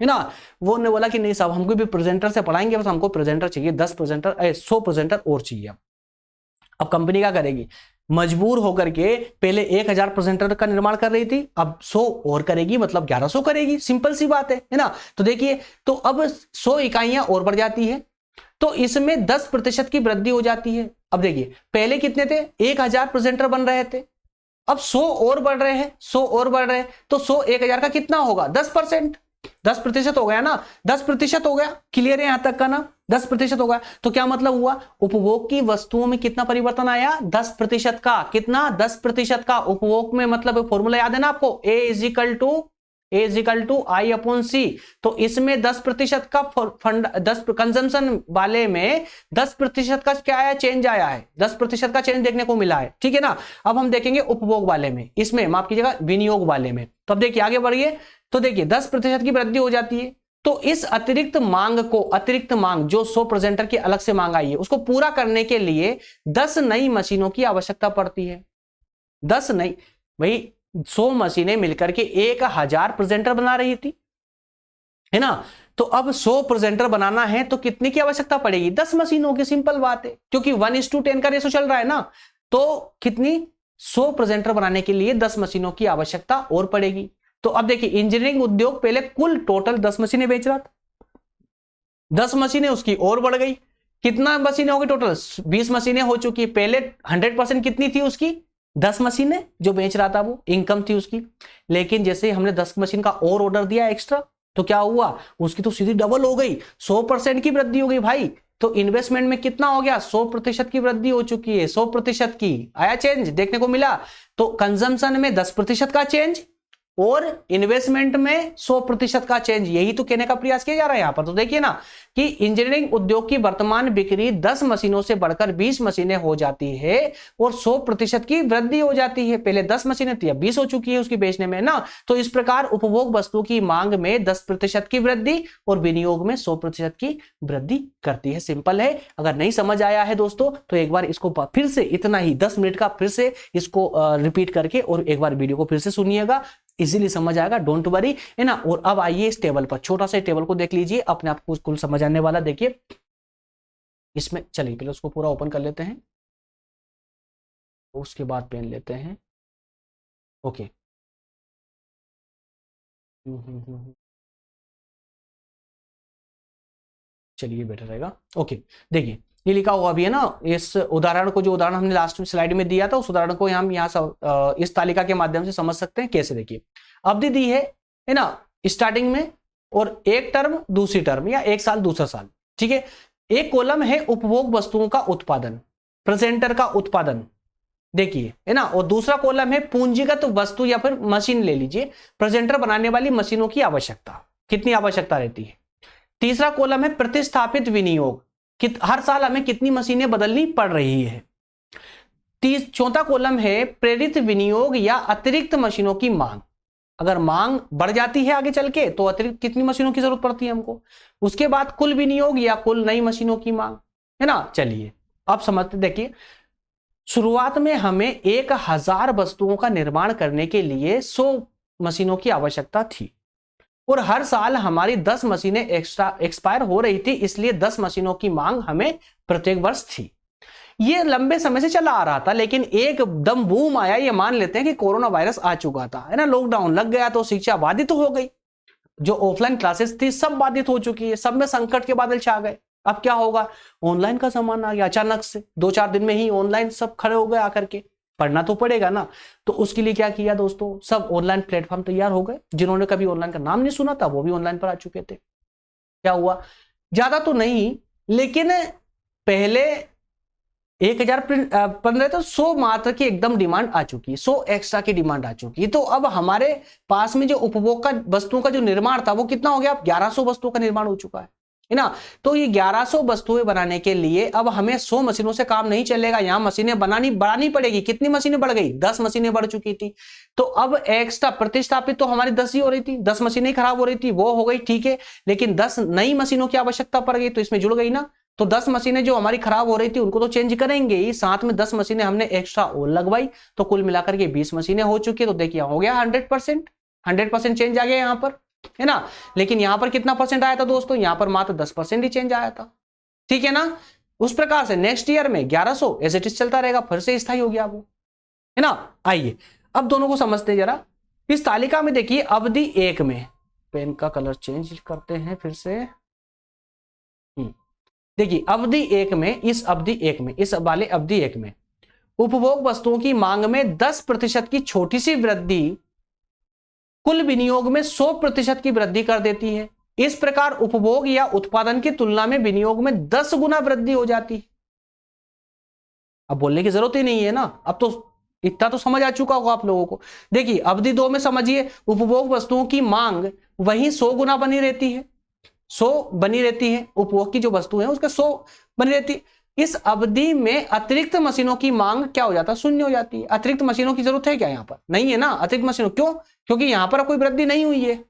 है ना। वो ने बोला कि नहीं साहब, हमको भी प्रेजेंटर से पढ़ाएंगे, बस हमको प्रेजेंटर चाहिए, 10 प्रेजेंटर 100 प्रेजेंटर और चाहिए। अब कंपनी क्या करेगी, मजबूर होकर के पहले 1000 प्रेजेंटर का निर्माण कर रही थी, अब 100 और करेगी, मतलब 1100 करेगी, सिंपल सी बात है ना। तो देखिए, तो अब 100 इकाइयां और बढ़ जाती है, तो इसमें 10% की वृद्धि हो जाती है। अब देखिए, पहले कितने थे, 1000 प्रेजेंटर बन रहे थे, अब 100 और बढ़ रहे हैं, 100 और बढ़ रहे हैं, तो 100 1000 का कितना होगा, 10%, 10% हो गया ना, 10% हो गया, क्लियर है यहां तक का ना, 10% हो गया। तो क्या मतलब हुआ, उपभोग की वस्तुओं में कितना परिवर्तन आया, 10% का, कितना, 10% का उपभोग में, मतलब फॉर्मूला याद है ना आपको, A is equal to I upon C. तो इसमें 10% का फंड, 10 कंजम्पशन वाले में 10% का क्या आया, चेंज आया है, 10% का चेंज देखने को मिला है, ठीक है ना। अब हम देखेंगे उपभोग वाले में, इसमें माफ कीजिएगा विनियोग वाले में। तो अब देखिए आगे बढ़िए, तो देखिए 10% की वृद्धि हो जाती है, तो इस अतिरिक्त मांग जो 100 प्रेजेंटर की अलग से मांग आई है, उसको पूरा करने के लिए 10 नई मशीनों की आवश्यकता पड़ती है। 10 नई, भाई 100 मशीनें मिलकर के 1000 प्रेजेंटर बना रही थी, है ना। तो अब 100 प्रेजेंटर बनाना है तो कितने की आवश्यकता पड़ेगी, 10 मशीनों की, सिंपल बात है, क्योंकि 1:10 का रेशो चल रहा है ना। तो कितनी, 100 प्रेजेंटर बनाने के लिए 10 मशीनों की आवश्यकता और पड़ेगी। तो अब देखिए, इंजीनियरिंग उद्योग पहले कुल टोटल 10 मशीनें बेच रहा था, 10 मशीनें उसकी और बढ़ गई, कितना मशीनें हो गई टोटल, 20 मशीनें हो चुकी है। पहले 100% कितनी थी उसकी, 10 मशीनें जो बेच रहा था, वो इनकम थी उसकी। लेकिन जैसे हमने 10 मशीन का और ऑर्डर दिया एक्स्ट्रा, तो क्या हुआ, उसकी तो सीधी डबल हो गई, 100% की वृद्धि हो गई भाई। तो इन्वेस्टमेंट में कितना हो गया, 100% की वृद्धि हो चुकी है, 100% की आया चेंज देखने को मिला। तो कंजम्पशन में 10% का चेंज और इन्वेस्टमेंट में 100% का चेंज, यही तो कहने का प्रयास किया जा रहा है यहां पर। तो देखिए ना कि इंजीनियरिंग उद्योग की वर्तमान बिक्री 10 मशीनों से बढ़कर 20 मशीनें हो जाती है और 100% की वृद्धि हो जाती है। पहले 10 मशीनें थी, अब 20 हो चुकी है उसकी बेचने में ना। तो इस प्रकार उपभोग वस्तु की मांग में 10% की वृद्धि और विनियोग में 100% की वृद्धि करती है। सिंपल है। अगर नहीं समझ आया है दोस्तों तो एक बार इसको फिर से, इतना ही 10 मिनट का फिर से इसको रिपीट करके और एक बार वीडियो को फिर से सुनिएगा, इजीली समझ आएगा, डोंट वरी, है ना। और अब आइए इस टेबल पर, छोटा सा टेबल को देख लीजिए, अपने आप को कुल समझ आने वाला। देखिए इसमें, चलिए पहले उसको पूरा ओपन कर लेते हैं, उसके बाद पेन लेते हैं। ओके, चलिए बेटर रहेगा। ओके, देखिए ये लिखा हुआ भी है ना, इस उदाहरण को, जो उदाहरण हमने लास्ट स्लाइड में दिया था, उस उदाहरण को हम यहाँ इस तालिका के माध्यम से समझ सकते हैं। कैसे, देखिए अवधि दी है ना, स्टार्टिंग में, और एक टर्म दूसरी टर्म, या एक साल दूसरा साल, ठीक है। एक कॉलम है उपभोग वस्तुओं का उत्पादन, प्रेजेंटर का उत्पादन, देखिए है ना, और दूसरा कॉलम है पूंजीगत वस्तु या फिर मशीन ले लीजिए, प्रेजेंटर बनाने वाली मशीनों की आवश्यकता, कितनी आवश्यकता रहती है। तीसरा कॉलम है प्रतिस्थापित विनियोग, हर साल हमें कितनी मशीनें बदलनी पड़ रही है। चौथा कॉलम है प्रेरित विनियोग या अतिरिक्त मशीनों की मांग, अगर मांग बढ़ जाती है आगे चल के तो अतिरिक्त कितनी मशीनों की जरूरत पड़ती है हमको। उसके बाद कुल विनियोग या कुल नई मशीनों की मांग, है ना। चलिए अब समझते, देखिए शुरुआत में हमें 1000 वस्तुओं का निर्माण करने के लिए 100 मशीनों की आवश्यकता थी, और हर साल हमारी 10 मशीनें एक्सपायर हो रही थी, इसलिए 10 मशीनों की मांग हमें प्रत्येक वर्ष थी। ये लंबे समय से चला आ रहा था, लेकिन एकदम बूम आया, ये मान लेते हैं कि कोरोना वायरस आ चुका था, है ना, लॉकडाउन लग गया तो शिक्षा बाधित हो गई, जो ऑफलाइन क्लासेस थी सब बाधित हो चुकी है, सब में संकट के बादल छा गए। अब क्या होगा, ऑनलाइन का जमाना आ गया, अचानक से 2-4 दिन में ही ऑनलाइन सब खड़े हो गए आकर के, पढ़ना तो पड़ेगा ना। तो उसके लिए क्या किया दोस्तों, सब ऑनलाइन प्लेटफॉर्म तैयार हो गए, जिन्होंने कभी ऑनलाइन का नाम नहीं सुना था वो भी ऑनलाइन पर आ चुके थे। क्या हुआ, ज्यादा तो नहीं, लेकिन पहले 1015 तो 100 मात्र की एकदम डिमांड आ चुकी है, 100 एक्स्ट्रा की डिमांड आ चुकी है। तो अब हमारे पास में जो उपभोग का वस्तुओं का जो निर्माण था वो कितना हो गया, अब 1100 वस्तुओं का निर्माण हो चुका है ना। तो ये 1100 वस्तुएं बनाने के लिए अब हमें 100 मशीनों से काम नहीं चलेगा, यहां मशीनें बढ़ानी पड़ेगी। कितनी मशीनें बढ़ गई, 10 मशीनें बढ़ चुकी थी। तो अब एक्स्ट्रा प्रतिस्थापित तो हमारी 10 ही हो रही थी, 10 मशीनें खराब हो रही थी, वो हो गई, ठीक है, लेकिन 10 नई मशीनों की आवश्यकता पड़ गई, तो इसमें जुड़ गई ना। तो 10 मशीनें जो हमारी खराब हो रही थी उनको तो चेंज करेंगे ही, साथ में 10 मशीनें हमने एक्स्ट्रा और लगवाई, तो कुल मिलाकर के 20 मशीनें हो चुकी है। तो देखिए हो गया 100% चेंज आ गया यहाँ पर, है ना। लेकिन यहां पर कितना परसेंट आया था दोस्तों, यहां पर मात्र 10% ही चेंज आया था, ठीक है ना। उस प्रकार से नेक्स्ट ईयर में 1100 एज इट इज चलता रहेगा, फिर से स्थायी हो गया वो, है ना। आइए अब दोनों को समझते हैं जरा। इस तालिका में देखिए अवधि 1 में, पेन का कलर चेंज करते हैं फिर से, देखिए अवधि 1 में, इस वाले अवधि 1 में उपभोग वस्तुओं की मांग में 10% की छोटी सी वृद्धि कुल विनियोग में 100% की वृद्धि कर देती है। इस प्रकार उपभोग या उत्पादन की तुलना में विनियोग में 10 गुना वृद्धि हो जाती है। अब बोलने की जरूरत ही नहीं है ना, अब तो इतना तो समझ आ चुका होगा आप लोगों को। देखिए अवधि 2 में समझिए, उपभोग वस्तुओं की मांग वही 100 गुना बनी रहती है, 100 बनी रहती है, उपभोग की जो वस्तु है उसका 100 बनी रहती है। इस अवधि में अतिरिक्त मशीनों की मांग क्या हो जाता है, शून्य हो जाती है। अतिरिक्त मशीनों की जरूरत है क्या, यहाँ पर नहीं है ना अतिरिक्त मशीनों, क्यों, क्योंकि यहां पर कोई वृद्धि नहीं हुई है,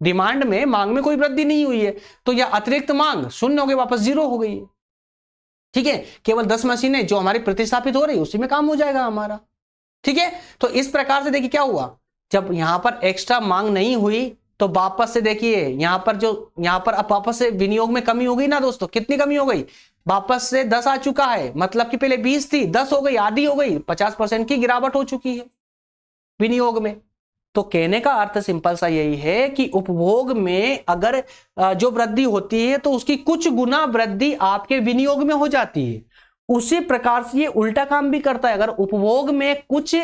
डिमांड में, मांग में कोई वृद्धि नहीं हुई है, तो यह अतिरिक्त मांग शून्य हो गई, वापस 0 हो गई है, ठीक है। केवल 10 मशीनें जो हमारी प्रतिस्थापित हो रही उसी में काम हो जाएगा हमारा, ठीक है। तो इस प्रकार से देखिए क्या हुआ, जब यहां पर एक्स्ट्रा मांग नहीं हुई तो वापस से देखिए यहां पर अब वापस से विनियोग में कमी हो गई ना दोस्तों। कितनी कमी हो गई, वापस से 10 आ चुका है, मतलब कि पहले 20 थी, 10 हो गई, आधी हो गई, 50% की गिरावट हो चुकी है विनियोग में। तो कहने का अर्थ सिंपल सा यही है कि उपभोग में अगर जो वृद्धि होती है तो उसकी कुछ गुना वृद्धि आपके विनियोग में हो जाती है। उसी प्रकार से ये उल्टा काम भी करता है, अगर उपभोग में कुछ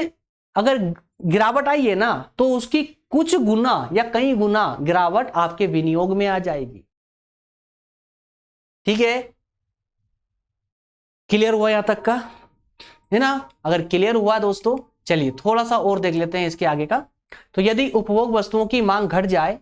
अगर गिरावट आई है ना तो उसकी कुछ गुना या कई गुना गिरावट आपके विनियोग में आ जाएगी, ठीक है। क्लियर हुआ यहां तक का, है ना। अगर क्लियर हुआ दोस्तों, चलिए थोड़ा सा और देख लेते हैं इसके आगे का। तो यदि उपभोग वस्तुओं की मांग घट जाए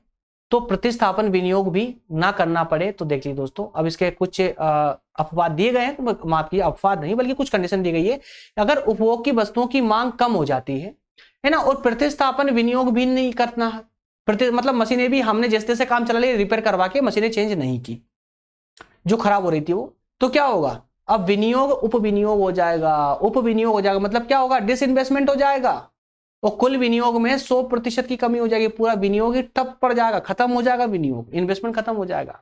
तो प्रतिस्थापन विनियोग भी ना करना पड़े। तो देख लीजिए दोस्तों, अब इसके कुछ अपवाद दिए गए हैं, तो माफ कीजिए अपवाद नहीं बल्कि कुछ कंडीशन दी गई है। अगर उपभोग की वस्तुओं की मांग कम हो जाती है ना, और प्रतिस्थापन विनियोग भी नहीं करना है, मतलब मशीनें भी हमने जैसे तैसे काम चला लिया, रिपेयर करवा के मशीनें चेंज नहीं की जो खराब हो रही थी वो, तो क्या होगा, अब विनियोग उपविनियोग हो जाएगा। उपविनियोग हो जाएगा मतलब क्या होगा, डिसइन्वेस्टमेंट हो जाएगा, और कुल विनियोग में 100% की कमी हो जाएगी, पूरा विनियोग ही ठप पड़ जाएगा, खत्म हो जाएगा विनियोग, इन्वेस्टमेंट खत्म हो जाएगा,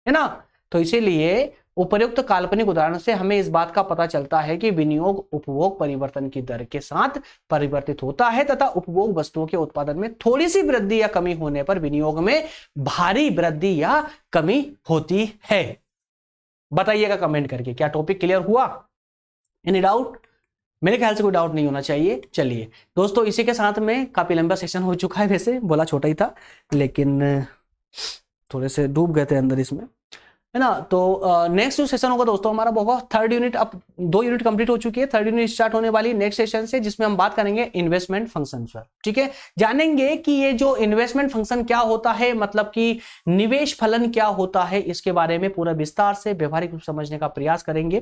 है ना। तो इसीलिए उपर्युक्त काल्पनिक उदाहरण से हमें इस बात का पता चलता है कि विनियोग उपभोग परिवर्तन की दर के साथ परिवर्तित होता है, तथा उपभोग वस्तुओं के उत्पादन में थोड़ी सी वृद्धि या कमी होने पर विनियोग में भारी वृद्धि या कमी होती है। बताइएगा कमेंट करके, क्या टॉपिक क्लियर हुआ? Any doubt? मेरे ख्याल से कोई डाउट नहीं होना चाहिए। चलिए दोस्तों, इसी के साथ में काफी लंबा सेशन हो चुका है, वैसे बोला छोटा ही था लेकिन थोड़े से डूब गए थे अंदर इसमें, है ना। तो नेक्स्ट जो सेशन होगा दोस्तों हमारा, बहुत थर्ड यूनिट, अब 2 यूनिट कंप्लीट हो चुकी है, थर्ड यूनिट स्टार्ट होने वाली नेक्स्ट सेशन से, जिसमें हम बात करेंगे इन्वेस्टमेंट फंक्शन पर। ठीक है, जानेंगे कि ये जो इन्वेस्टमेंट फंक्शन क्या होता है, मतलब कि निवेश फलन क्या होता है, इसके बारे में पूरा विस्तार से व्यवहारिक रूप समझने का प्रयास करेंगे।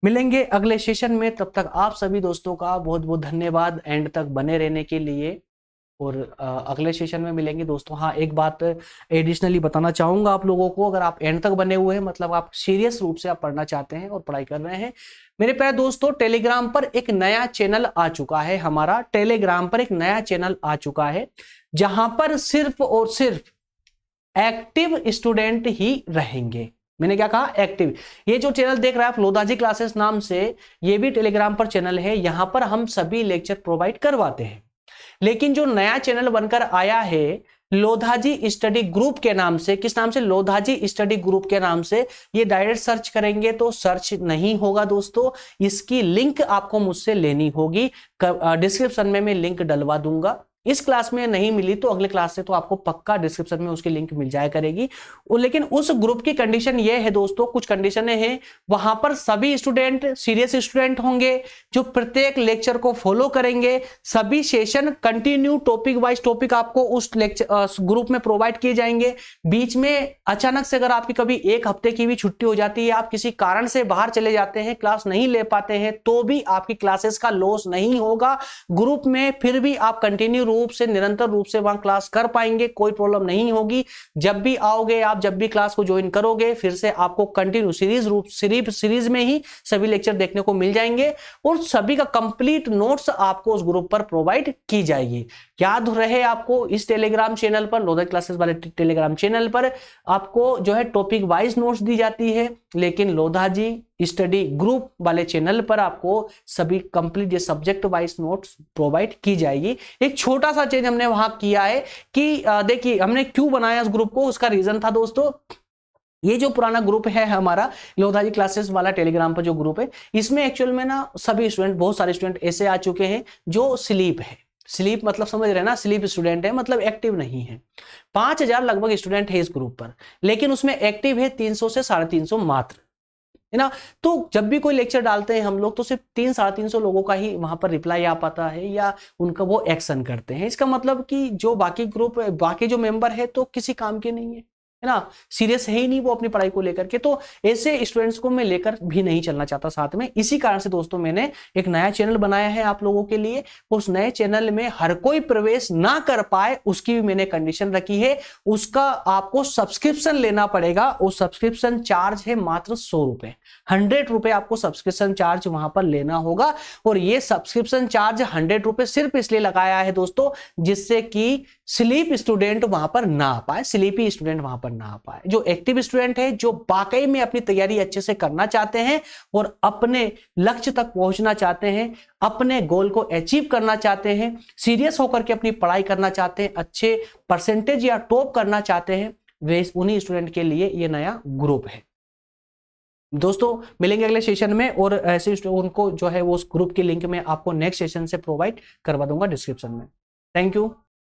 मिलेंगे अगले सेशन में, तब तक आप सभी दोस्तों का बहुत बहुत धन्यवाद एंड तक बने रहने के लिए, और अगले सेशन में मिलेंगे दोस्तों। हाँ, एक बात एडिशनली बताना चाहूंगा आप लोगों को, अगर आप एंड तक बने हुए हैं, मतलब आप सीरियस रूप से आप पढ़ना चाहते हैं और पढ़ाई कर रहे हैं, मेरे प्यारे दोस्तों, टेलीग्राम पर एक नया चैनल आ चुका है हमारा, टेलीग्राम पर एक नया चैनल आ चुका है, जहां पर सिर्फ और सिर्फ एक्टिव स्टूडेंट ही रहेंगे। मैंने क्या कहा? एक्टिव। ये जो चैनल देख रहे हैं आप, लोधाजी क्लासेस नाम से, ये भी टेलीग्राम पर चैनल है, यहां पर हम सभी लेक्चर प्रोवाइड करवाते हैं। लेकिन जो नया चैनल बनकर आया है लोधाजी स्टडी ग्रुप के नाम से, किस नाम से? लोधाजी स्टडी ग्रुप के नाम से, ये डायरेक्ट सर्च करेंगे तो सर्च नहीं होगा दोस्तों, इसकी लिंक आपको मुझसे लेनी होगी। डिस्क्रिप्शन में मैं लिंक डलवा दूंगा। इस क्लास में नहीं मिली तो अगले क्लास से तो आपको पक्का डिस्क्रिप्शन में उसकी लिंक मिल जाया करेगी। लेकिन उस ग्रुप की कंडीशन ये है दोस्तों, कुछ कंडीशनें हैं, वहां पर सभी स्टूडेंट सीरियस स्टूडेंट होंगे जो प्रत्येक लेक्चर को फॉलो करेंगे, सभी session continue topic wise topic आपको उस लेक्चर ग्रुप में प्रोवाइड किए जाएंगे। बीच में अचानक से अगर आपकी कभी एक हफ्ते की भी छुट्टी हो जाती है, आप किसी कारण से बाहर चले जाते हैं, क्लास नहीं ले पाते हैं, तो भी आपकी क्लासेस का लॉस नहीं होगा। ग्रुप में फिर भी आप कंटिन्यू रूप से, निरंतर रूप से वहां क्लास कर पाएंगे, कोई प्रॉब्लम नहीं होगी। जब भी आओगे आप, जब भी क्लास को ज्वाइन करोगे, फिर से आपको कंटिन्यू सीरीज में ही सभी लेक्चर देखने को मिल जाएंगे, और सभी का कंप्लीट नोट्स आपको उस ग्रुप पर प्रोवाइड की जाएगी। याद रहे आपको, इस टेलीग्राम चैनल पर, लोधाजी क्लासेस वाले टेलीग्राम चैनल पर आपको जो है टॉपिक वाइज नोट्स दी जाती है, लेकिन लोधाजी स्टडी ग्रुप वाले चैनल पर आपको सभी कंप्लीट ये सब्जेक्ट वाइज नोट्स प्रोवाइड की जाएगी। एक छोटा सा चेंज हमने वहां किया है कि देखिए हमने क्यों बनाया इस ग्रुप को, उसका रीजन था दोस्तों, ये जो पुराना ग्रुप है हमारा लोधाजी क्लासेस वाला टेलीग्राम पर जो ग्रुप है, इसमें एक्चुअल में ना सभी स्टूडेंट, बहुत सारे स्टूडेंट ऐसे आ चुके हैं जो स्लीप है। स्लीप मतलब समझ रहे हैं ना, स्लीप स्टूडेंट है, मतलब एक्टिव नहीं है। 5000 लगभग स्टूडेंट है इस ग्रुप पर, लेकिन उसमें एक्टिव है 300 से 350 मात्र, है ना। तो जब भी कोई लेक्चर डालते हैं हम लोग, तो सिर्फ 300-350 लोगों का ही वहां पर रिप्लाई आ पाता है, या उनका वो एक्शन करते हैं। इसका मतलब कि जो बाकी ग्रुप, बाकी जो मेंबर है तो किसी काम के नहीं है ना, सीरियस है ही नहीं वो अपनी पढ़ाई को लेकर के। तो ऐसे स्टूडेंट्स को मैं लेकर भी नहीं चलना चाहता साथ में। इसी कारण से दोस्तों मैंने एक नया चैनल बनाया है आप लोगों के लिए। उस नए चैनल में हर कोई प्रवेश ना कर पाए, उसकी भी मैंने कंडीशन रखी है। उसका आपको सब्सक्रिप्शन लेना पड़ेगा, वो सब्सक्रिप्शन चार्ज है मात्र 100 रुपए, 100 रुपए आपको सब्सक्रिप्शन चार्ज वहां पर लेना होगा। और ये सब्सक्रिप्शन चार्ज 100 रुपए सिर्फ इसलिए लगाया है दोस्तों, जिससे कि स्लीप स्टूडेंट वहां पर ना आ पाए, स्लीपी स्टूडेंट वहां पर ना आ पाए। जो एक्टिव स्टूडेंट है, जो वाकई में अपनी तैयारी अच्छे से करना चाहते हैं और अपने लक्ष्य तक पहुंचना चाहते हैं, अपने गोल को अचीव करना चाहते हैं, सीरियस होकर के अपनी पढ़ाई करना चाहते हैं, अच्छे परसेंटेज या टॉप करना चाहते हैं, वे उन्हीं स्टूडेंट के लिए ये नया ग्रुप है दोस्तों। मिलेंगे अगले सेशन में, और ऐसे उनको जो है वो उस ग्रुप की लिंक में आपको नेक्स्ट सेशन से प्रोवाइड करवा दूंगा डिस्क्रिप्शन में। Thank you.